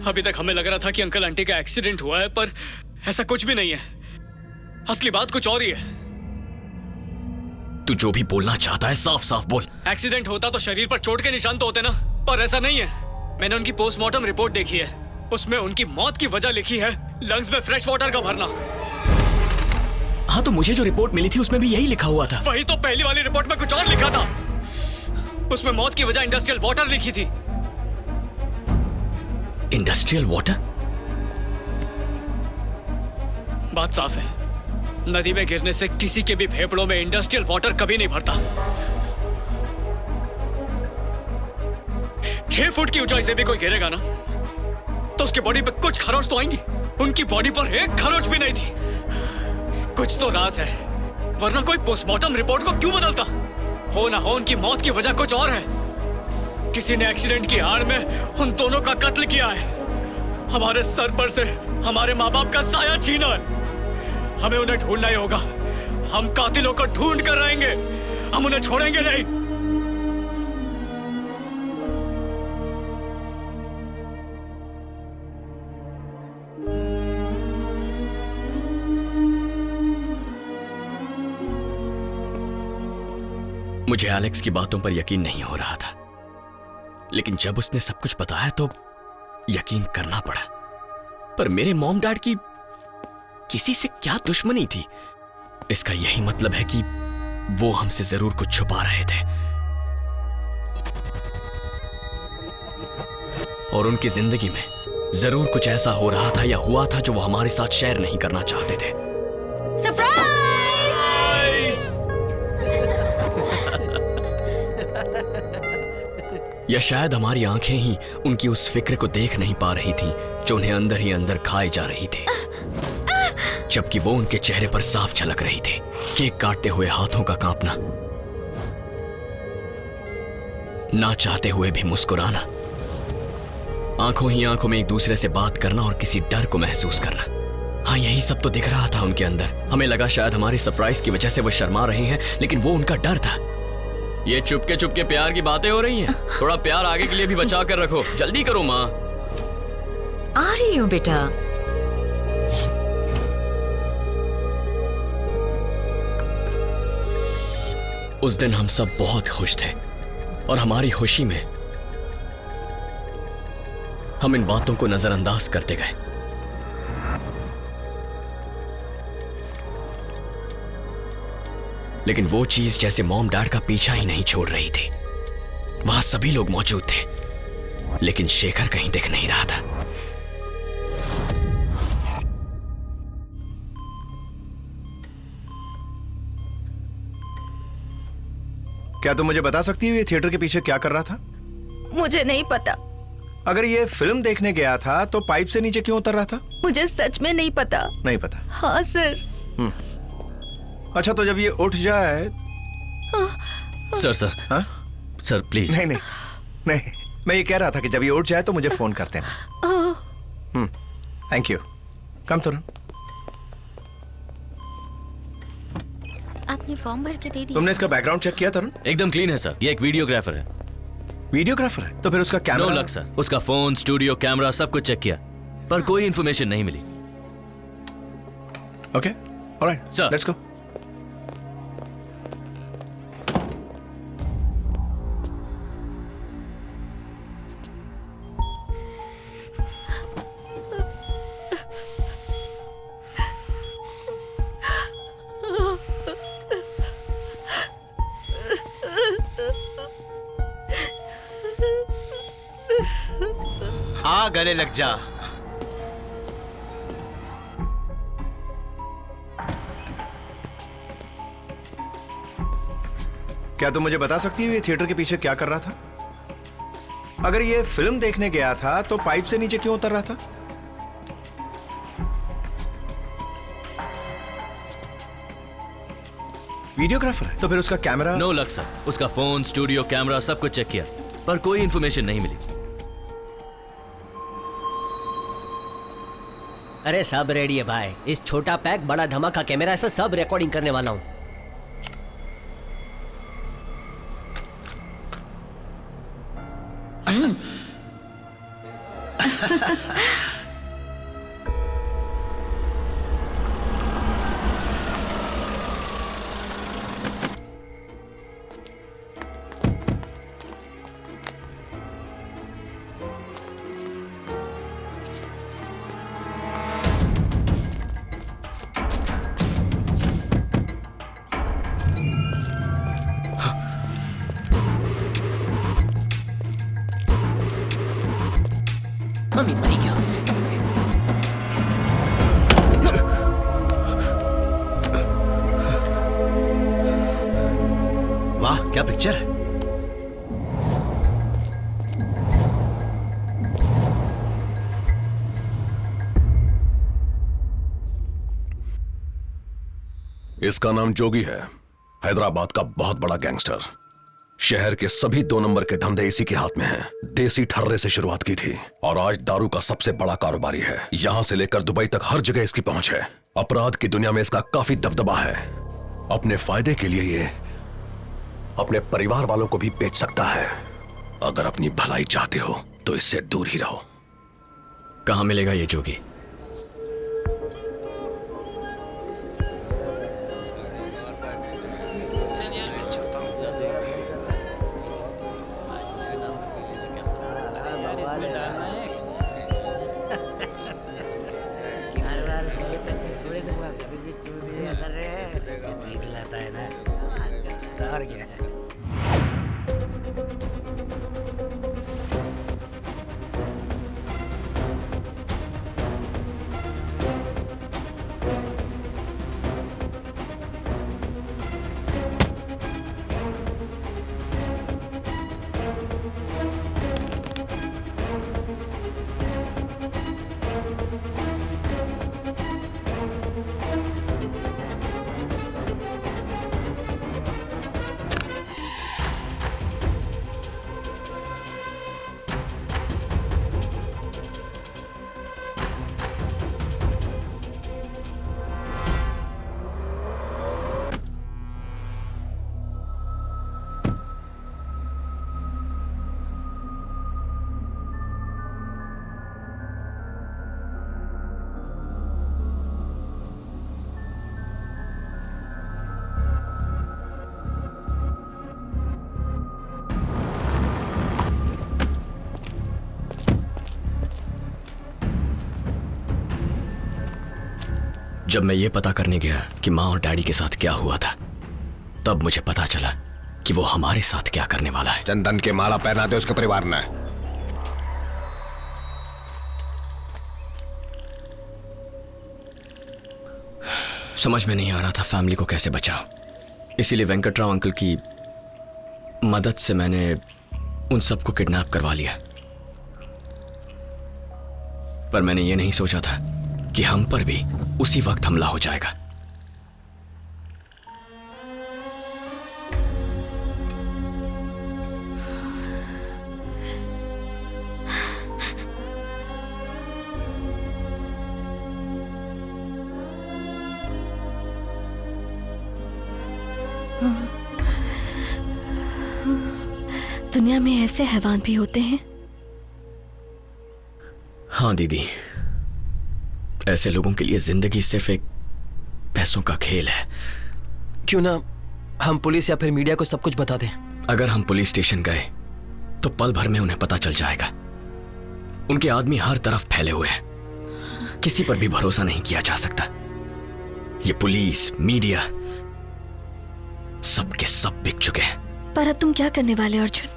अभी तक हमें लग रहा था कि अंकल आंटी का एक्सीडेंट हुआ है, पर ऐसा कुछ भी नहीं है। असली बात कुछ और ही है। तू जो भी बोलना चाहता है साफ साफ बोल। एक्सीडेंट होता तो शरीर पर चोट के निशान तो होते ना, पर ऐसा नहीं है। मैंने उनकी पोस्टमार्टम रिपोर्ट देखी है, उसमें उनकी मौत की वजह लिखी है लंग्स में फ्रेश वाटर का भरना। हाँ, तो मुझे जो रिपोर्ट मिली थी उसमें भी यही लिखा हुआ था। वही तो पहली वाली रिपोर्ट में कुछ और लिखा था। उसमें मौत की वजह इंडस्ट्रियल वाटर लिखी थी। Industrial water? बात साफ है, नदी में गिरने से किसी के भी फेफड़ों में इंडस्ट्रियल वाटर कभी नहीं भरता। 6 फुट की ऊंचाई से भी कोई गिरेगा ना, तो उसकी बॉडी पे कुछ खरोच तो आएंगी। उनकी बॉडी पर एक खरोच भी नहीं थी। कुछ तो राज है, वरना कोई पोस्टमार्टम रिपोर्ट को क्यों बदलता? हो ना हो उनकी मौत की वजह कुछ और है। किसी ने एक्सीडेंट की आड़ में उन दोनों का कत्ल किया है। हमारे सर पर से हमारे माँ बाप का साया छीना है। हमें उन्हें ढूंढना ही होगा। हम कातिलों को ढूंढ कर रहेंगे, हम उन्हें छोड़ेंगे नहीं। मुझे एलेक्स की बातों पर यकीन नहीं हो रहा था, लेकिन जब उसने सब कुछ बताया तो यकीन करना पड़ा। पर मेरे मॉम डैड की किसी से क्या दुश्मनी थी? इसका यही मतलब है कि वो हमसे जरूर कुछ छुपा रहे थे और उनकी जिंदगी में जरूर कुछ ऐसा हो रहा था या हुआ था जो वो हमारे साथ शेयर नहीं करना चाहते थे। या शायद हमारी आंखें ही उनकी उस फिक्र को देख नहीं पा रही थी जो उन्हें अंदर ही अंदर खाए जा रही थी, जबकि वो उनके चेहरे पर साफ झलक रही थी। केक काटते हुए हाथों का कांपना, ना चाहते हुए भी मुस्कुराना, आंखों ही आंखों में एक दूसरे से बात करना और किसी डर को महसूस करना। हाँ, यही सब तो दिख रहा था उनके अंदर। हमें लगा शायद हमारी सरप्राइज की वजह से वो शर्मा रहे हैं, लेकिन वो उनका डर था। ये चुपके चुपके प्यार की बातें हो रही हैं। थोड़ा प्यार आगे के लिए भी बचा कर रखो। जल्दी करो माँ। आ रही हूँ बेटा। उस दिन हम सब बहुत खुश थे और हमारी खुशी में हम इन बातों को नजरअंदाज करते गए। लेकिन वो चीज जैसे मॉम डैड का पीछा ही नहीं छोड़ रही थी। वहां सभी लोग मौजूद थे, लेकिन शेखर कहीं दिख नहीं रहा था। क्या तुम मुझे बता सकती हो ये थिएटर के पीछे क्या कर रहा था? मुझे नहीं पता। अगर ये फिल्म देखने गया था तो पाइप से नीचे क्यों उतर रहा था? मुझे सच में नहीं पता। नहीं पता? हाँ सर। अच्छा, तो जब ये उठ जाए। सर। हाँ? Sir please. नहीं, मैं ये कह रहा था कि जब ये उठ जाए तो मुझे फोन कर देना। Thank you. कम तुरंत। आपने फॉर्म भर के दे दिया? तुमने इसका बैकग्राउंड चेक किया तरुण? एकदम क्लीन है सर, ये एक वीडियोग्राफर है। वीडियोग्राफर है? तो फिर उसका कैमरा? नो लक सर, उसका फोन, स्टूडियो, कैमरा सब कुछ चेक किया, पर कोई इंफॉर्मेशन नहीं मिली। Okay, alright sir, let's go. आ गले लग जा। क्या तुम मुझे बता सकती हो ये थिएटर के पीछे क्या कर रहा था? अगर ये फिल्म देखने गया था तो पाइप से नीचे क्यों उतर रहा था? वीडियोग्राफर है? तो फिर उसका कैमरा? नो लक सर, उसका फोन, स्टूडियो, कैमरा सब कुछ चेक किया, पर कोई इंफॉर्मेशन नहीं मिली। अरे सब रेडी है भाई। इस छोटा पैक, बड़ा धमाका, कैमरा से सब रिकॉर्डिंग करने वाला हूँ। मम्मी मरी क्या? वाह, क्या पिक्चर है। इसका नाम जोगी है, हैदराबाद का बहुत बड़ा गैंगस्टर। शहर के सभी 2 नंबर के धंधे इसी के हाथ में हैं। देसी ठर्रे से शुरुआत की थी और आज दारू का सबसे बड़ा कारोबारी है। यहां से लेकर दुबई तक हर जगह इसकी पहुंच है। अपराध की दुनिया में इसका काफी दबदबा है। अपने फायदे के लिए ये अपने परिवार वालों को भी बेच सकता है। अगर अपनी भलाई चाहते हो तो इससे दूर ही रहो। कहां मिलेगा ये जोगी? जब मैं ये पता करने गया कि माँ और डैडी के साथ क्या हुआ था, तब मुझे पता चला कि वो हमारे साथ क्या करने वाला है। चंदन की माला पहना दे उसके परिवार ने। समझ में नहीं आ रहा था फैमिली को कैसे बचाऊं, इसीलिए वेंकटराव अंकल की मदद से मैंने उन सबको किडनैप करवा लिया। पर मैंने ये नहीं सोचा था कि हम पर भी उसी वक्त हमला हो जाएगा। दुनिया में ऐसे हैवान भी होते हैं। हाँ दीदी, ऐसे लोगों के लिए जिंदगी सिर्फ एक पैसों का खेल है। क्यों ना हम पुलिस या फिर मीडिया को सब कुछ बता दें? अगर हम पुलिस स्टेशन गए तो पल भर में उन्हें पता चल जाएगा। उनके आदमी हर तरफ फैले हुए हैं, किसी पर भी भरोसा नहीं किया जा सकता। ये पुलिस, मीडिया, सब के सब बिक चुके हैं। पर अब तुम क्या करने वाले अर्जुन?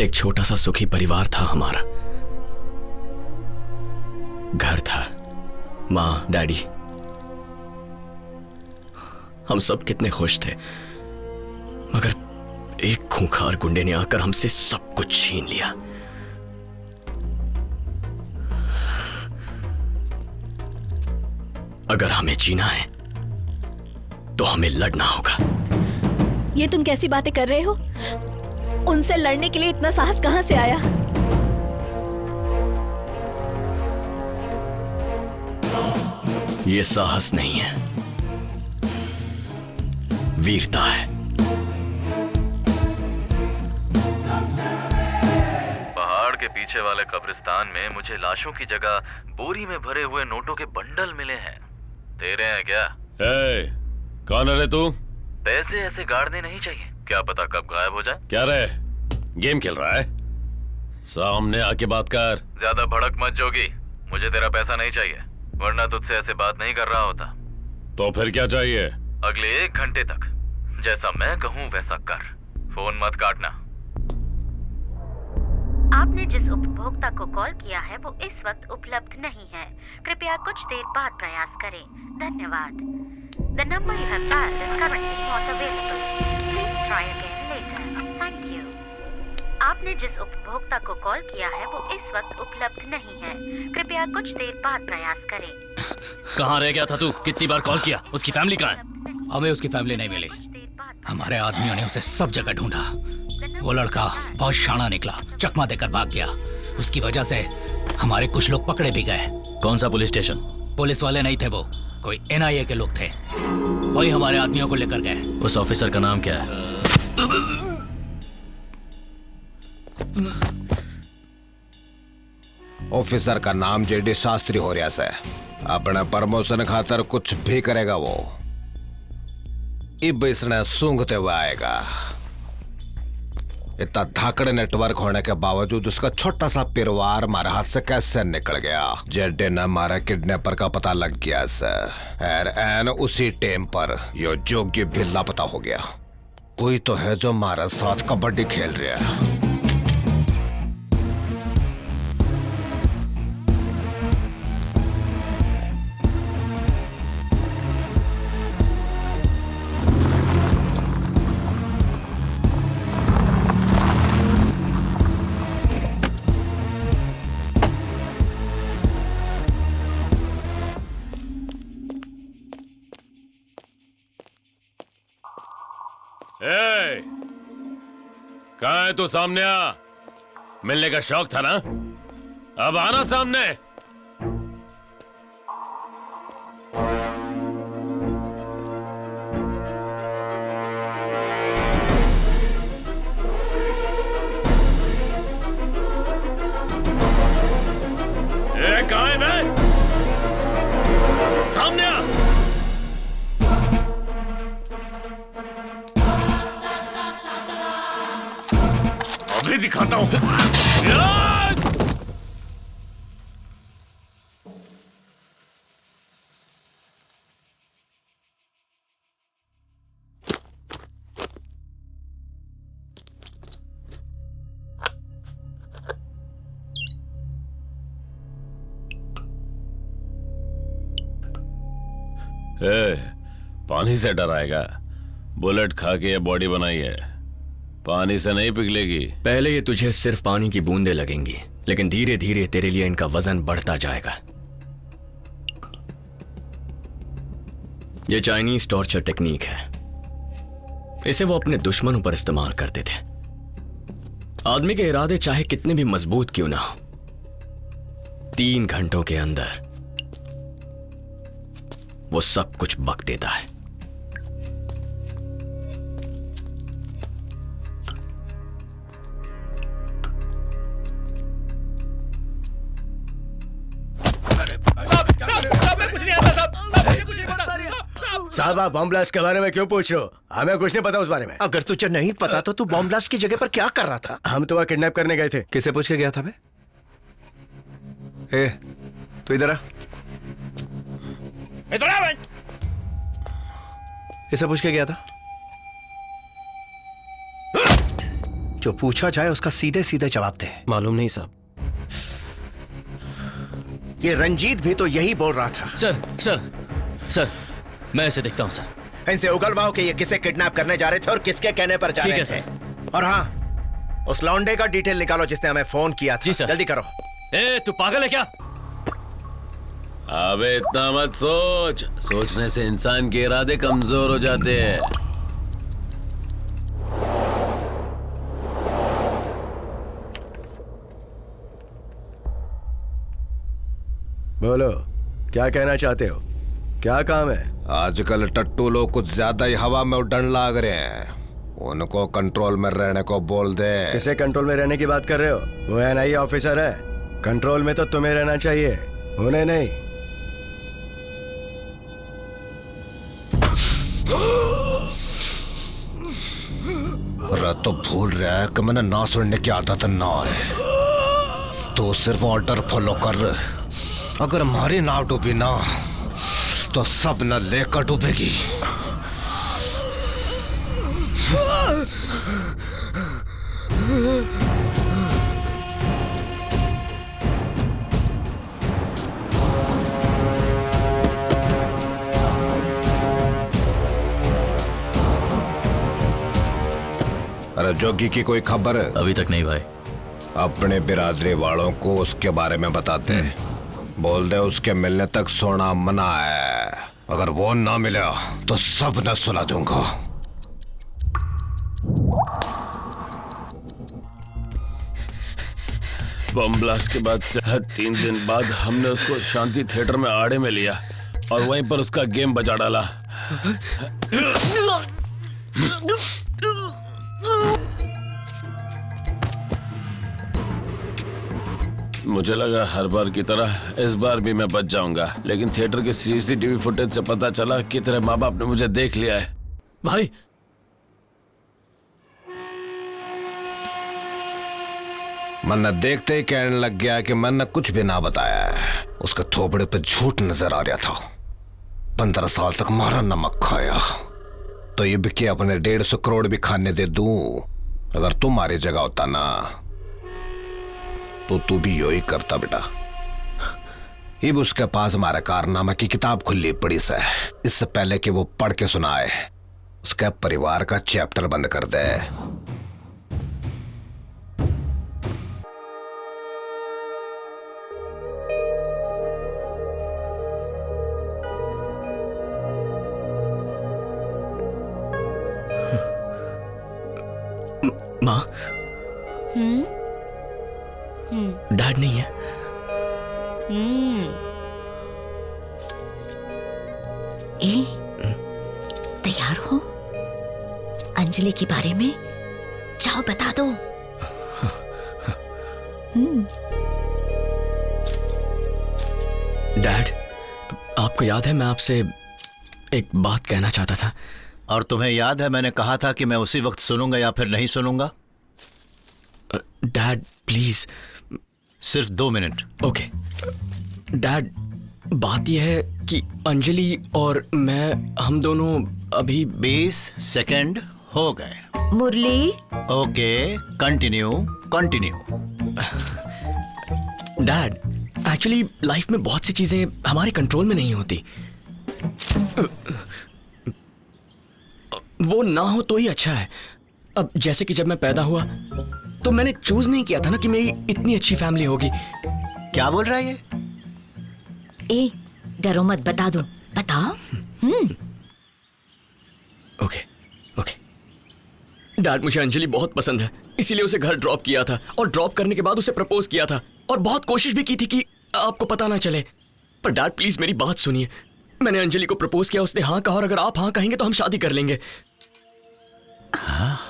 एक छोटा सा सुखी परिवार था हमारा। घर था, माँ, डैडी, हम सब कितने खुश थे। मगर एक खूंखार गुंडे ने आकर हमसे सब कुछ छीन लिया। अगर हमें जीना है तो हमें लड़ना होगा। ये तुम कैसी बातें कर रहे हो? उनसे लड़ने के लिए इतना साहस कहां से आया? ये साहस नहीं है, वीरता है। पहाड़ के पीछे वाले कब्रिस्तान में मुझे लाशों की जगह बोरी में भरे हुए नोटों के बंडल मिले हैं। तेरे हैं क्या? कौन है रे तू? पैसे ऐसे गाड़ने नहीं चाहिए, क्या पता कब गायब हो जाए। क्या रे, गेम खेल रहा है? सामने आके बात कर। ज्यादा भड़क मत जोगी, मुझे तेरा पैसा नहीं चाहिए, वरना तुझसे ऐसे बात नहीं कर रहा होता। तो फिर क्या चाहिए? अगले 1 घंटे तक जैसा मैं कहूँ वैसा कर, फोन मत काटना। आपने जिस उपभोक्ता को कॉल किया है वो इस वक्त उपलब्ध नहीं है, कृपया कुछ देर बाद प्रयास करें। धन्यवाद। The number you have dialed is currently not available. Please try again later. Thank you. आपने जिस उपभोक्ता को कॉल किया है वो इस वक्त उपलब्ध नहीं है, कृपया कुछ देर बाद प्रयास करें। कहाँ रह गया था तू? कितनी बार कॉल किया? उसकी फैमिली कहाँ है? हमें उसकी फैमिली नहीं मिली। हमारे आदमियों ने उसे सब जगह ढूंढा। वो लड़का बहुत शाना निकला, चकमा देकर भाग गया। उसकी वजह से हमारे कुछ लोग पकड़े भी गए। कौन सा पुलिस स्टेशन? पुलिस वाले नहीं थे, वो कोई NIA के लोग थे। वही हमारे आदमियों को लेकर गए। उस ऑफिसर का नाम क्या है? ऑफिसर का नाम JD शास्त्री हो रहा है। अपने प्रमोशन खातर कुछ भी करेगा वो। इब इसने सूंघते हुए आएगा। इतना धाकड़े नेटवर्क होने के बावजूद उसका छोटा सा परिवार हमारे हाथ से कैसे निकल गया? JD ने हमारा किडनैपर का पता लग गया सर। एन उसी टाइम पर यो जोगी भी लापता हो गया। कोई तो है जो हमारे साथ कबड्डी खेल रहा है। कहाँ है तू? सामने आ। मिलने का शौक था ना, अब आना सामने। कहाँ है मैं? सामने आ। अभी दिखाता हूं। पानी से डराएगा? बुलेट खा के ये बॉडी बनाई है, पानी से नहीं पिघलेगी। पहले ये तुझे सिर्फ पानी की बूंदें लगेंगी, लेकिन धीरे धीरे तेरे लिए इनका वजन बढ़ता जाएगा। ये चाइनीज टॉर्चर टेक्निक है। इसे वो अपने दुश्मनों पर इस्तेमाल करते थे। आदमी के इरादे चाहे कितने भी मजबूत क्यों ना हो, 3 घंटों के अंदर वो सब कुछ बक देता है। साहब, आप बॉम्ब ब्लास्ट के बारे में क्यों पूछ रहे हो? हमें कुछ नहीं पता उस बारे में। अगर तुझे नहीं पता तो तू बॉम्ब ब्लास्ट की जगह पर क्या कर रहा था? हम तुम्हें किडनैप करने गए थे। किससे पूछ के गया था बे? ए, तू इधर आ। इधर आ भाई। इसे पूछ के गया था? जो पूछा जाए उसका सीधे सीधे जवाब दे। मालूम नहीं साहब। ये रंजीत भी तो यही बोल रहा था। सर मैं इसे देखता हूं सर। इनसे उगलवाओ कि ये किसे किडनैप करने जा रहे थे और किसके कहने पर जा रहे थे। और हाँ, उस लौंडे का डिटेल निकालो जिसने हमें फोन किया था। जी सर। जल्दी करो। ए, तू पागल है क्या? अबे इतना मत सोच, सोचने से इंसान के इरादे कमजोर हो जाते हैं। बोलो, क्या कहना चाहते हो? क्या काम है? आजकल टट्टू लोग कुछ ज्यादा ही हवा में उड़न लाग रहे हैं। उनको कंट्रोल में रहने को बोल दे। किसे कंट्रोल में रहने की बात कर रहे हो? वो एनआईए ऑफिसर है। कंट्रोल में तो तुम्हें रहना चाहिए, उन्हें नहीं। अरे तो भूल रहा है कि मैंने ना सुनने की आदत ना है। तो सिर्फ ऑर्डर फॉलो कर। अगर हमारी नाव डूबी ना तो सब न लेकर डूबेगी। अरे जोगी की कोई खबर? अभी तक नहीं भाई। अपने बिरादरी वालों को उसके बारे में बताते हैं। बोल दे उसके मिलने तक सोना मना है। अगर वो ना मिला तो सब न सुला दूंगा। बम ब्लास्ट के बाद से 3 दिन बाद हमने उसको शांति थिएटर में आड़े में लिया और वहीं पर उसका गेम बजा डाला। मुझे लगा हर बार की तरह इस बार भी मैं बच जाऊंगा, लेकिन थिएटर के सीसीटीवी फुटेज से पता चला कि तेरे माँ बाप ने मुझे देख लिया है। भाई मन्ना देखते ही कहने लग गया कि मैंने कुछ भी ना बताया है। उसके थोबड़े पे झूठ नजर आ रहा था। 15 साल तक मारा नमक खाया, तो ये भी कि अपने 150 करोड़ भी खाने दे दूं। अगर तुम्हारी जगह होता ना तो तू भी यही करता बेटा। अब उसके पास हमारे कारनामा की किताब खुली पड़ी से, इससे पहले कि वो पढ़ के सुनाए, उसके परिवार का चैप्टर बंद कर दे। माँ, डैड नहीं है। ए, तैयार हो? अंजलि के बारे में जाओ बता दो। डैड, आपको याद है मैं आपसे एक बात कहना चाहता था। और तुम्हें याद है मैंने कहा था कि मैं उसी वक्त सुनूंगा या फिर नहीं सुनूंगा? डैड प्लीज, सिर्फ 2 मिनट। ओके डैड, बात यह है कि अंजलि और मैं, हम दोनों अभी 20 सेकंड हो गए। Murali, okay continue continue. Dad, actually life में बहुत सी चीजें हमारे कंट्रोल में नहीं होती। वो ना हो तो ही अच्छा है। अब जैसे कि जब मैं पैदा हुआ तो मैंने चूज नहीं किया था ना कि मेरी इतनी अच्छी फैमिली होगी। क्या बोल रहा है ये? ए, डरो मत, बता दो, बताओ। Okay okay. डैड, मुझे अंजलि बहुत पसंद है, इसीलिए उसे घर ड्रॉप किया था और ड्रॉप करने के बाद उसे प्रपोज किया था और बहुत कोशिश भी की थी कि आपको पता ना चले। पर डैड प्लीज मेरी बात सुनिए। मैंने अंजलि को प्रपोज किया, उसने हाँ कहा और अगर आप हाँ कहेंगे तो हम शादी कर लेंगे। हाँ?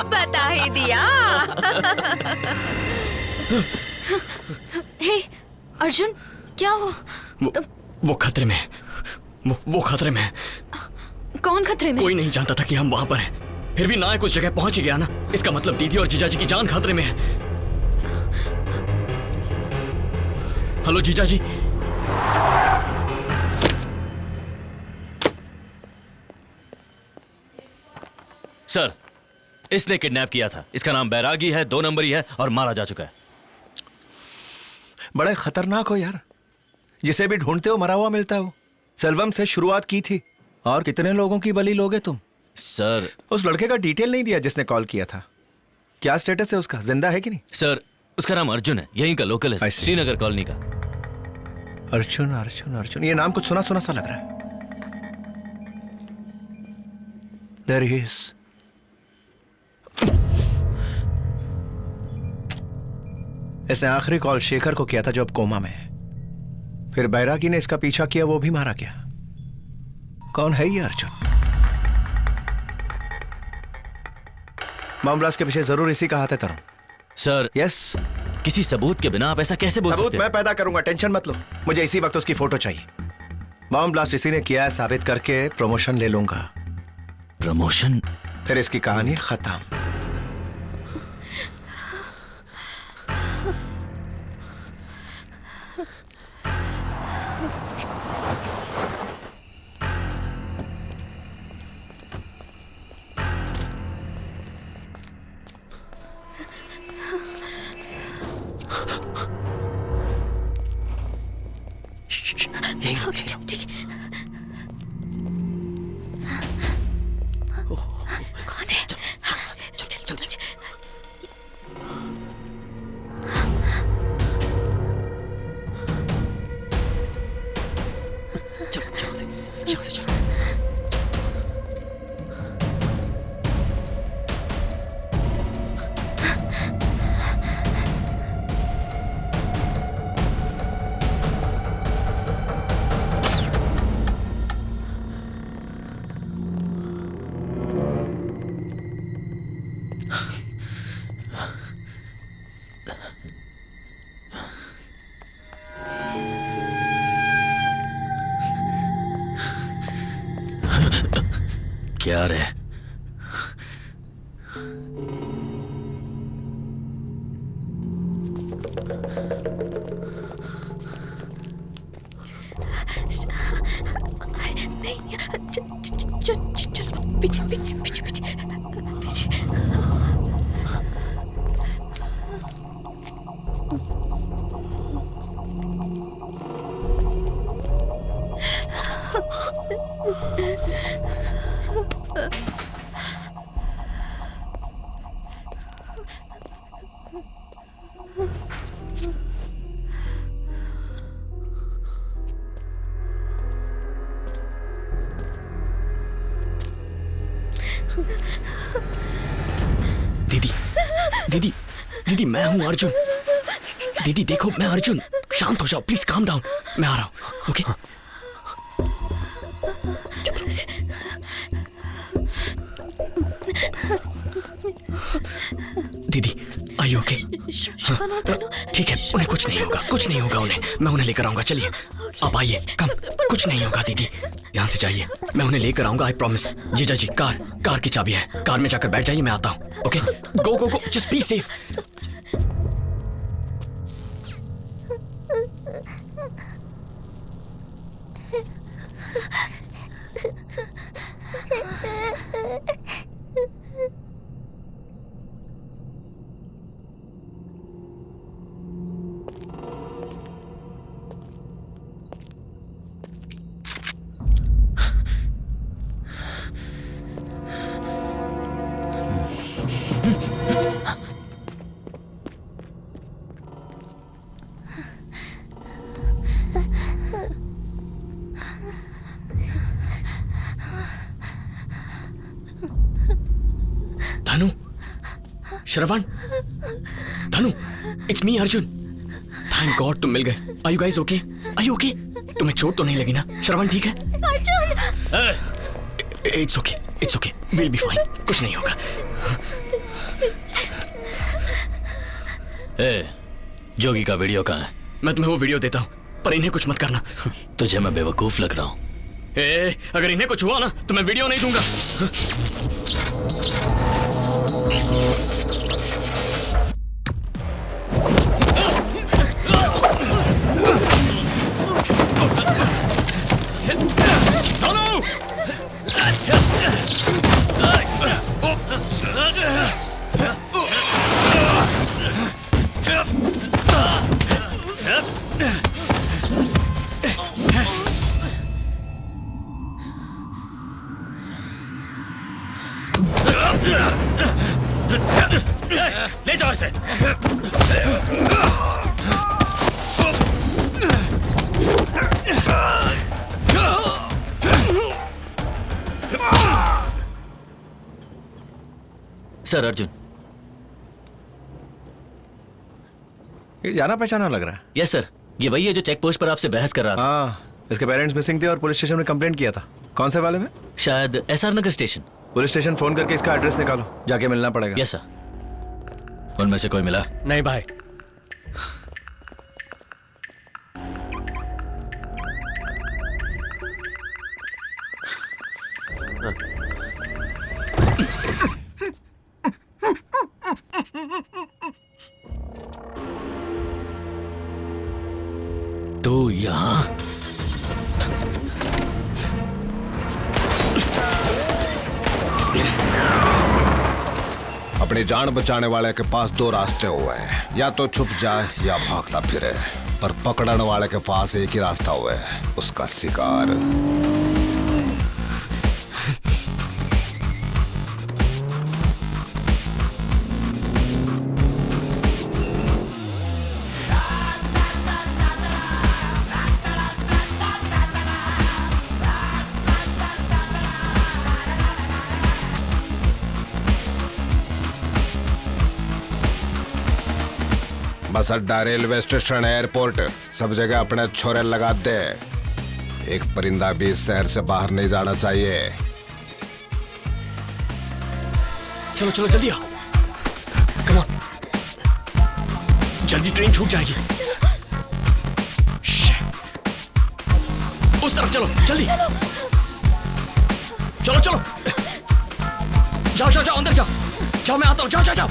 बता ही दिया। हे अर्जुन, क्या हुआ? वो खतरे में है। वो खतरे में है। कौन खतरे में? कोई नहीं जानता था कि हम वहां पर हैं। फिर भी नायक उस जगह पहुंच ही गया ना। इसका मतलब दीदी और जीजा जी की जान खतरे में है। हेलो जीजा जी। सर, इसने किडनैप किया था। इसका नाम बैरागी है, 2 नंबरी है और मारा जा चुका है। बड़ा खतरनाक हो यार। जिसे भी ढूंढते हो मरा हुआ मिलता है। वो सेल्वम से शुरुआत की थी और कितने लोगों की बलि लोगे तुम? सर, उस लड़के का डिटेल नहीं दिया जिसने कॉल किया था। क्या स्टेटस है उसका? जिंदा है कि नहीं? सर, उसका नाम अर्जुन है, यहीं का लोकल है, श्रीनगर कॉलोनी का। अर्जुन अर्जुन अर्जुन, ये नाम कुछ सुना सुना सा लग रहा है। There he is. इसने आखिरी कॉल शेखर को किया था जो अब कोमा में है। फिर बैरागी ने इसका पीछा किया, वो भी मारा गया। कौन है ये अर्जुन? बम ब्लास्ट के पीछे जरूर इसी का हाथ है तरुण। Sir, yes. किसी सबूत के बिना आप ऐसा कैसे बोल सकते हैं? सबूत मैं पैदा करूंगा, टेंशन मत लो। मुझे इसी वक्त उसकी फोटो चाहिए। बम ब्लास्ट इसी ने किया है, साबित करके प्रमोशन ले लूंगा। प्रमोशन? फिर इसकी कहानी खत्म। ठीक है। कौन है? चल। यहाँ से चलो। क्या रे? नहीं, चलो पीछे। दीदी मैं हूं अर्जुन। दीदी देखो, मैं अर्जुन। शांत हो जाओ प्लीज, काम डाउन। मैं आ रहा हूं। ओके दीदी, आई ओके? ठीक है, उन्हें कुछ नहीं होगा उन्हें। मैं उन्हें लेकर आऊंगा। चलिए आप आइए, कम। कुछ नहीं होगा दीदी, यहाँ से जाइए। मैं उन्हें लेकर आऊंगा, आई प्रॉमिस। जीजा जी, कार की चाबी है, कार में जाकर बैठ जाइए, मैं आता हूँ। Okay, go, just be safe. Shravan, Dhanu, it's me Arjun. Thank God तुम मिल गए। Are you guys okay? Are you okay? तुम्हें चोट तो नहीं लगी ना? श्रवण ठीक है? Arjun! It's okay, it's okay, will be fine, कुछ नहीं होगा। जोगी का वीडियो कहाँ है? मैं तुम्हें वो वीडियो देता हूँ, पर इन्हें कुछ मत करना। तुझे मैं बेवकूफ लग रहा हूँ? अगर इन्हें कुछ हुआ ना तो मैं वीडियो नहीं दूंगा। ले जाओ इसे। सर अर्जुन। ये जाना पहचाना लग रहा है। यस सर, ये वही है जो चेक पोस्ट पर आपसे बहस कर रहा था। हाँ, इसके पेरेंट्स मिसिंग थे और पुलिस स्टेशन में कंप्लेंट किया था। कौन से वाले में? शायद एसआर नगर स्टेशन। पुलिस स्टेशन फोन करके इसका एड्रेस निकालो, जाके मिलना पड़ेगा। Yes sir. उनमें से कोई मिला? नहीं भाई। तू यहाँ? अपनी जान बचाने वाले के पास दो रास्ते हुए हैं, या तो छुप जाए या भागता फिरे, पर पकड़ने वाले के पास एक ही रास्ता हुआ है, उसका शिकार। बस अड्डा, रेलवे स्टेशन, एयरपोर्ट, सब जगह अपने छोरे लगा दे। एक परिंदा भी इस शहर से बाहर नहीं जाना चाहिए। चलो चलो जल्दी आओ, कम ऑन, जल्दी ट्रेन छूट जाएगी। उस तरफ चलो, जल्दी चलो चलो, जाओ जाओ जाओ, अंदर जाओ, जाओ मैं आता हूँ, जाओ जाओ जाओ।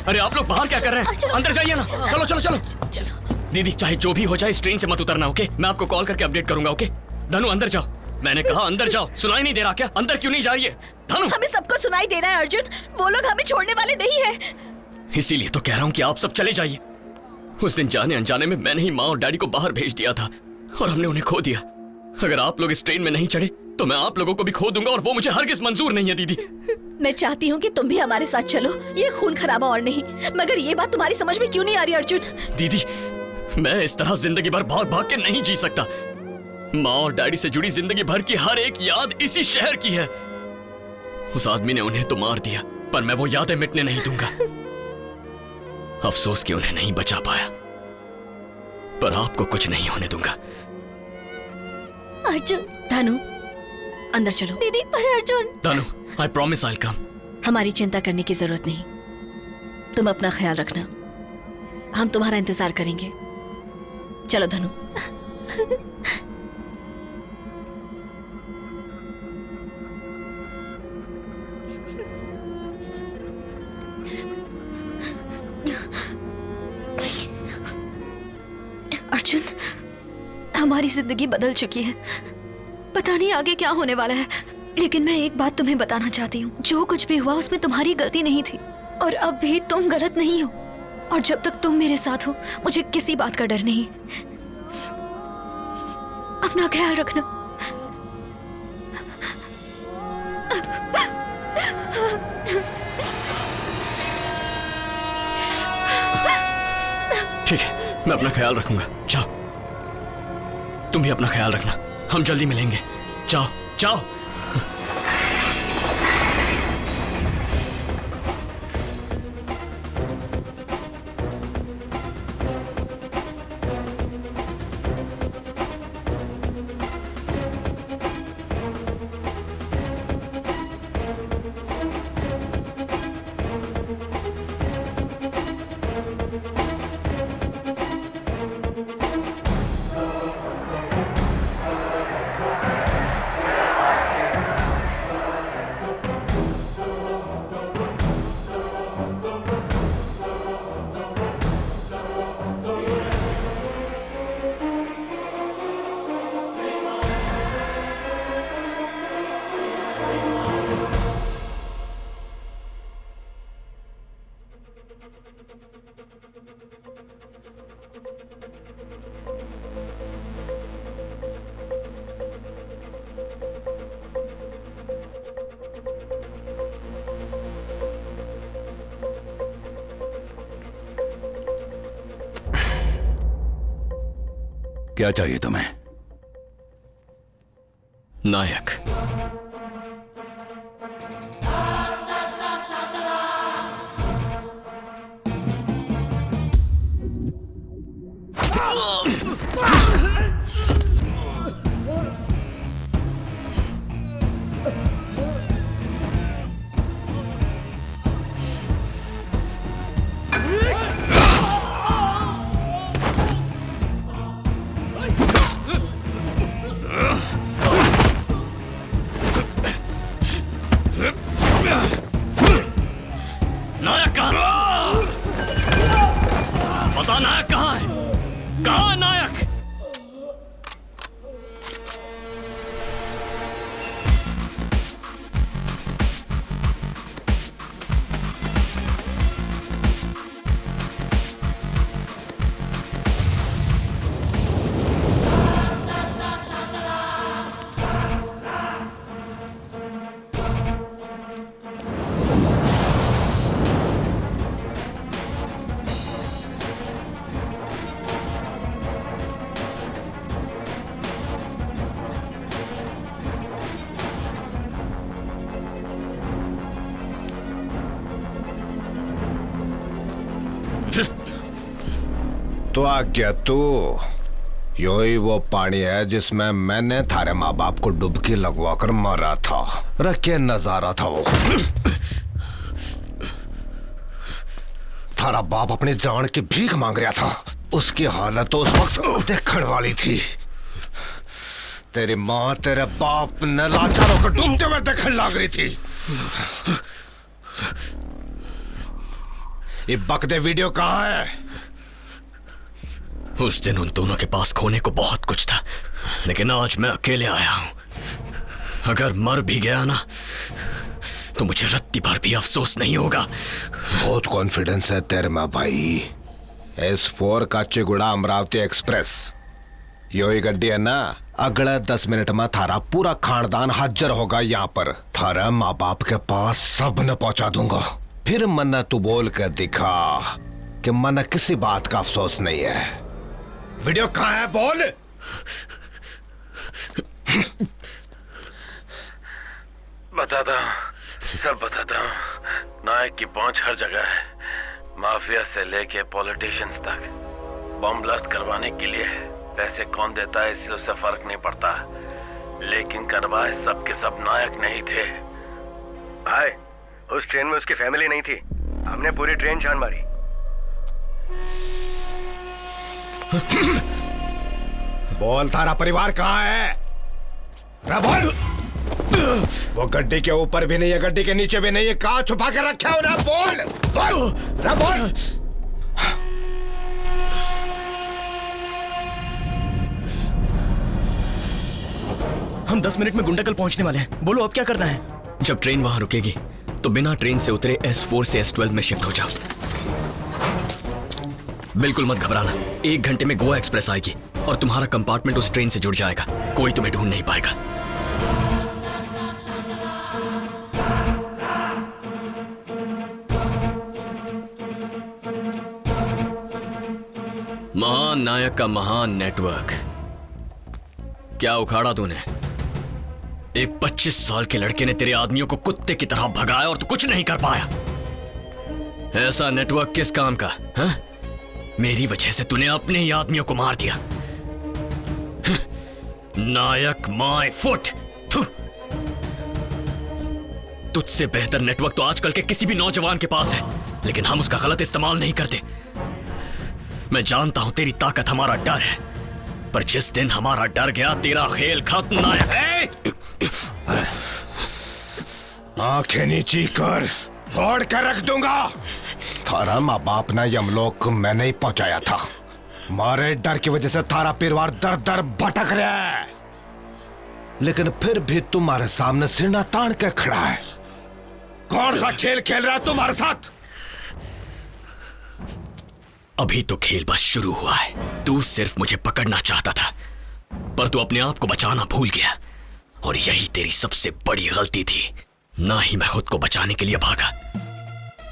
अरे आप लोग बाहर क्या कर रहे हैं? अंदर जाइए ना। चलो चलो चलो दीदी, चाहे जो भी हो जाए इस ट्रेन से मत उतरना, ओके? मैं आपको कॉल करके अपडेट करूंगा, ओके? धनु अंदर जाओ, मैंने कहा अंदर जाओ। सुनाई नहीं दे रहा क्या? अंदर क्यों नहीं जा रही है धनु? हमें सबको सुनाई दे रहा है अर्जुन, वो लोग हमें छोड़ने वाले नहीं है। इसीलिए तो कह रहा हूँ कि आप सब चले जाइए। उस दिन जाने अनजाने में मैंने ही माँ और डैडी को बाहर भेज दिया था और हमने उन्हें खो दिया। अगर आप लोग इस ट्रेन में नहीं चढ़े तो मैं आप लोगों को भी खो दूंगा, और वो मुझे हरगिज़ मंजूर नहीं है दीदी। मैं चाहती हूँ कि तुम भी हमारे साथ चलो, ये खून खराबा और नहीं, मगर ये बात तुम्हारी समझ में क्यों नहीं आ रही अर्जुन? दीदी, मैं इस तरह जिंदगी भर भाग भाग के नहीं जी सकता। माँ और डैडी से जुड़ी जिंदगी भर की हर एक याद इसी शहर की है। उस आदमी ने उन्हें तो मार दिया, पर मैं वो यादें मिटने नहीं दूंगा। अफसोस कि उन्हें नहीं बचा पाया, पर आपको कुछ नहीं होने दूंगा। अर्जुन, धनु अंदर चलो। दीदी पर अर्जुन। धनु, I promise I will come. हमारी चिंता करने की जरूरत नहीं, तुम अपना ख्याल रखना, हम तुम्हारा इंतजार करेंगे। चलो धनु। अर्जुन, हमारी जिंदगी बदल चुकी है। पता नहीं आगे क्या होने वाला है, लेकिन मैं एक बात तुम्हें बताना चाहती हूँ। जो कुछ भी हुआ उसमें तुम्हारी गलती नहीं थी और अब भी तुम गलत नहीं हो। और जब तक तुम मेरे साथ हो मुझे किसी बात का डर नहीं। अपना ख्याल रखना। ठीक है, मैं अपना ख्याल रखूंगा। जाओ, तुम भी अपना ख्याल रखना। हम जल्दी मिलेंगे। जाओ जाओ। क्या चाहिए तुम्हें? नायक। नायक कहाँ? पता नायक कहाँ है? कहाँ है नायक? तो आज्ञा तू, यो ही वो पानी है जिसमें मैंने थारे माँ बाप को डुबकी लगवाकर मारा था। रखे नजारा था वो। थारा बाप अपनी जान की भीख मांग रहा था। उसकी हालत तो उस वक्त देखने वाली थी। तेरी माँ तेरे बाप ने लाचारों को डूबते हुए देखने लग रही थी। ये बकदे वीडियो कहाँ है? उस दिन उन दोनों के पास खोने को बहुत कुछ था, लेकिन आज मैं अकेले आया हूं। अगर मर भी गया ना तो मुझे रत्ती भर भी अफसोस नहीं होगा। बहुत कॉन्फिडेंस है तेरे में भाई। S4 काचीगुड़ा अमरावती एक्सप्रेस यो ही गड्डी है ना। अगले 10 मिनट में थारा पूरा खानदान हाजिर होगा यहाँ पर। थारा माँ बाप के पास सब न पहुंचा दूंगा। फिर मन्ना तू बोल कर दिखा कि मन्ना किसी बात का अफसोस नहीं है। वीडियो कहाँ है बोल? बताता हूँ, सब बताता हूँ। नायक की पहुंच हर जगह है, माफिया से लेके पॉलिटिशियंस तक। बम ब्लास्ट करवाने के लिए पैसे कौन देता है इससे उसे फर्क नहीं पड़ता, लेकिन करवाए सब के सब नायक नहीं थे। भाई, उस ट्रेन में उसकी फैमिली नहीं थी। हमने पूरी ट्रेन छान मारी। बोल, थारा परिवार कहाँ है? बोल। वो गड्डी के ऊपर भी नहीं है, गड्डी के नीचे भी नहीं है। कहाँ छुपा के रखा हो ना? बोल बोल बोल। हम 10 मिनट में गुंडाकल पहुंचने वाले हैं। बोलो अब क्या करना है? जब ट्रेन वहां रुकेगी तो बिना ट्रेन से उतरे S4 से S12 में शिफ्ट हो जाओ। बिल्कुल मत घबराना, 1 घंटे में गोवा एक्सप्रेस आएगी और तुम्हारा कंपार्टमेंट उस ट्रेन से जुड़ जाएगा। कोई तुम्हें ढूंढ नहीं पाएगा। महान नायक का महान नेटवर्क। क्या उखाड़ा तूने? एक 25 साल के लड़के ने तेरे आदमियों को कुत्ते की तरह भगाया और तू कुछ नहीं कर पाया। ऐसा नेटवर्क किस काम का? हा? मेरी वजह से तूने अपने ही आदमियों को मार दिया। नायक माय फुट। तुझसे बेहतर नेटवर्क तो आजकल के किसी भी नौजवान के पास है, लेकिन हम उसका गलत इस्तेमाल नहीं करते। मैं जानता हूं तेरी ताकत हमारा डर है, पर जिस दिन हमारा डर गया तेरा खेल खत्म। नायक आंखें नीची कर, फोड़ कर रख दूंगा। थारा माँ बाप ने यमलोक को मैंने ही पहुंचाया था। मारे डर की वजह से थारा परिवार दर दर भटक रहा है, लेकिन फिर भी तुम्हारे सामने सिरना तान के खड़ा है। कौन सा खेल खेल रहा है तुम्हारे साथ? अभी तो खेल बस शुरू हुआ है। तू सिर्फ मुझे पकड़ना चाहता था, पर तू अपने आप को बचाना भूल गया, और यही तेरी सबसे बड़ी गलती थी। ना ही मैं खुद को बचाने के लिए भागा,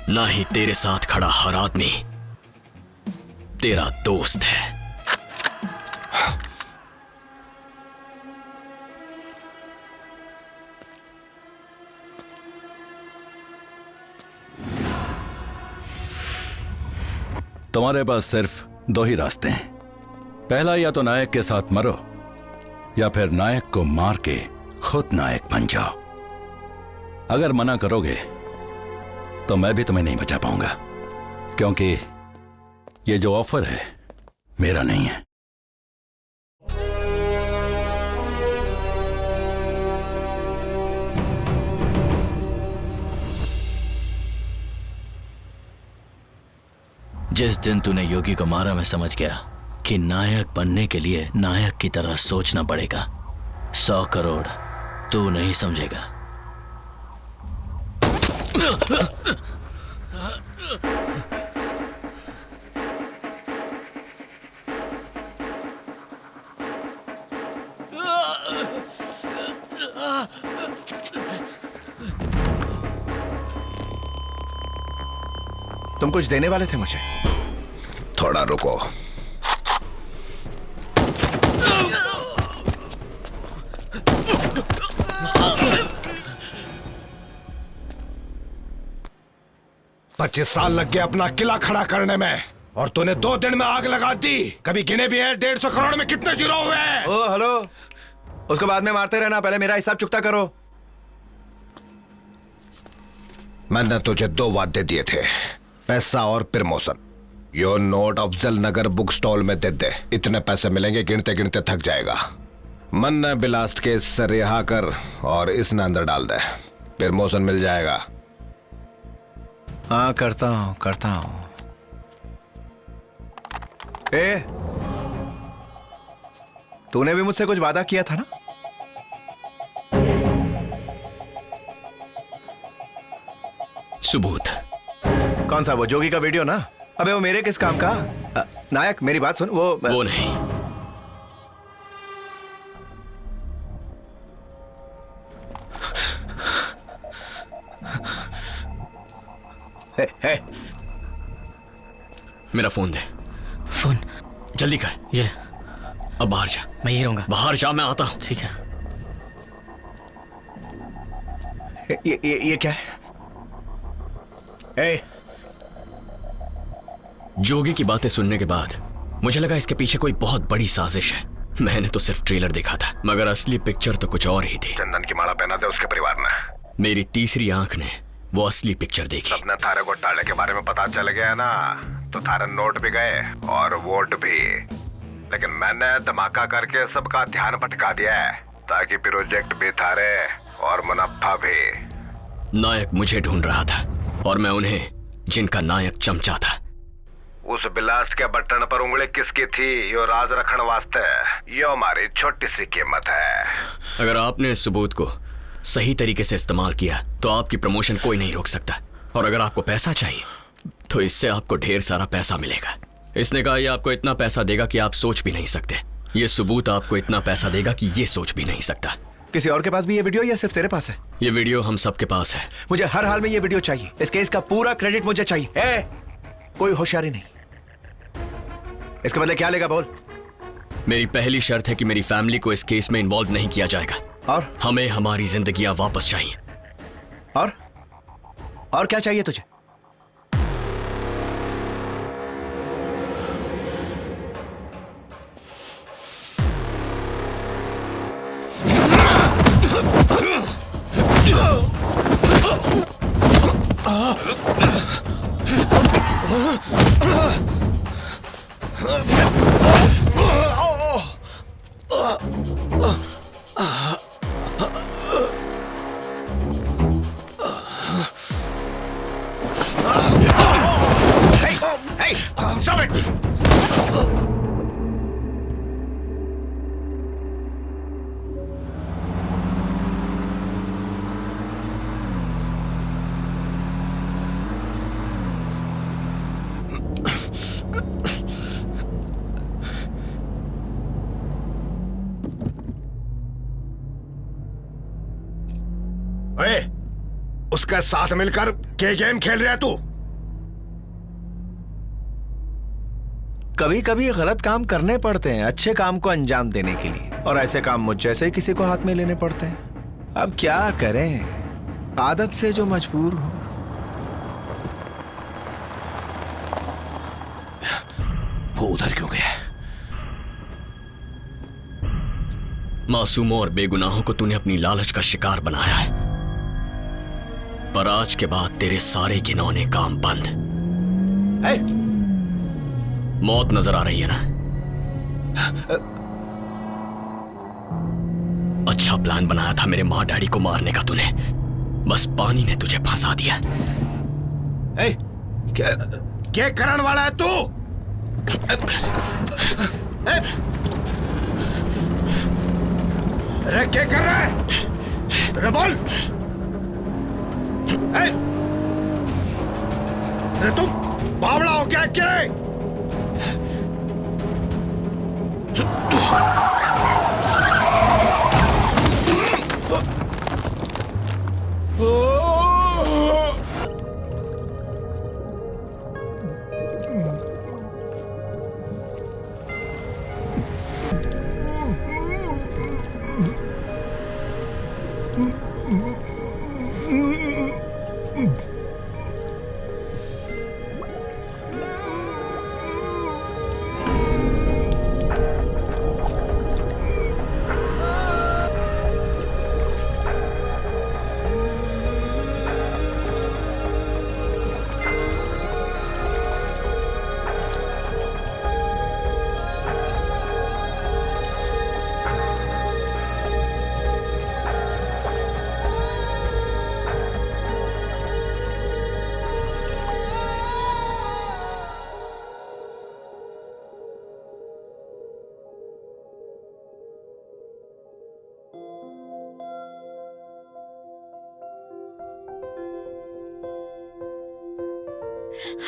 ना ही तेरे साथ खड़ा हर आदमी तेरा दोस्त है। तुम्हारे पास सिर्फ 2 ही रास्ते हैं। पहला, या तो नायक के साथ मरो, या फिर नायक को मार के खुद नायक बन जाओ। अगर मना करोगे तो मैं भी तुम्हें नहीं बचा पाऊंगा, क्योंकि ये जो ऑफर है मेरा नहीं है। जिस दिन तूने योगी को मारा, मैं समझ गया कि नायक बनने के लिए नायक की तरह सोचना पड़ेगा। 100 करोड़ तू नहीं समझेगा। तुम कुछ देने वाले थे मुझे? थोड़ा रुको। पच्चीस साल लग गए अपना किला खड़ा करने में, और तूने 2 दिन में आग लगा दी। कभी गिने भी है 150 करोड़ में कितने जीरो हुए हैं? ओ हेलो, उसको बाद में मारते रहना, पहले मेरा हिसाब चुकता करो। मैंने तुझे 2 वादे दिए थे, पैसा और प्रमोशन। यो नोट अफजल नगर बुक स्टॉल में दे दे, इतने पैसे मिलेंगे गिनते गिनते थक जाएगा। मन ने बिलास्ट के इससे रिहा कर और इसने अंदर डाल दे, प्रमोशन मिल जाएगा। हाँ करता हूं। ए, तूने भी मुझसे कुछ वादा किया था ना? सबूत? कौन सा? वो जोगी का वीडियो ना? अबे वो मेरे किस काम का? नायक मेरी बात सुन, वो नहीं। हे। मेरा फोन दे। फोन जल्दी कर। ये अब बाहर जा। मैं यही रहूंगा। बाहर जा, मैं आता हूं। ठीक है। ये क्या है? ए। जोगी की बातें सुनने के बाद मुझे लगा इसके पीछे कोई बहुत बड़ी साजिश है। मैंने तो सिर्फ ट्रेलर देखा था, मगर असली पिक्चर तो कुछ और ही थी। चंदन की माला पहना दे उसके परिवार ने। मेरी तीसरी आंख ने वो असली पिक्चर देखी। अपने थारे घोटाले के बारे में पता चल गया ना, तो थारे नोट भी गए और वोट भी। लेकिन मैंने धमाका करके सबका ध्यान भटका दिया है, ताकि प्रोजेक्ट भी थारे और मुनाफा भी। नायक मुझे ढूंढ रहा था, और मैं उन्हें, जिनका नायक चमचा था, उस ब्लास्ट के बटन पर उंगली किसकी थी यो राज रखने वास्ते यो हमारी छोटी सी कीमत है। अगर आपने इस सबूत को सही तरीके से इस्तेमाल किया तो आपकी प्रमोशन कोई नहीं रोक सकता। और अगर आपको पैसा चाहिए तो इससे आपको ढेर सारा पैसा मिलेगा। इसने कहा ये आपको इतना पैसा देगा कि आप सोच भी नहीं सकते। ये सबूत आपको इतना पैसा देगा कि ये सोच भी नहीं सकता। किसी और के पास भी ये वीडियो या सिर्फ तेरे पास है? ये वीडियो हम सबके पास है। मुझे हर हाल में ये वीडियो चाहिए। इस केस का पूरा क्रेडिट मुझे चाहिए। कोई होशियारी नहीं। इसके बदले क्या लेगा बोल? मेरी पहली शर्त है कि मेरी फैमिली को इस केस में इन्वॉल्व नहीं किया जाएगा। और हमें हमारी जिंदगियां वापस चाहिए। और क्या चाहिए तुझे? Stop it! उसके साथ मिलकर क्या गेम खेल रहा है तू? कभी कभी गलत काम करने पड़ते हैं अच्छे काम को अंजाम देने के लिए, और ऐसे काम मुझ जैसे किसी को हाथ में लेने पड़ते हैं। अब क्या करें, आदत से जो मजबूर हो। वो उधर क्यों गया? मासूमों और बेगुनाहों को तूने अपनी लालच का शिकार बनाया है, पर आज के बाद तेरे सारे घिनौने काम बंद। मौत नजर आ रही है ना? अच्छा प्लान बनाया था मेरे माँ डैडी को मारने का तूने, बस पानी ने तुझे फंसा दिया। क्या करने वाला है तू? अरे क्या कर रहा है? अरे बोल। अरे तुम बावड़ा हो क्या? क्या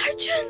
अर्जुन,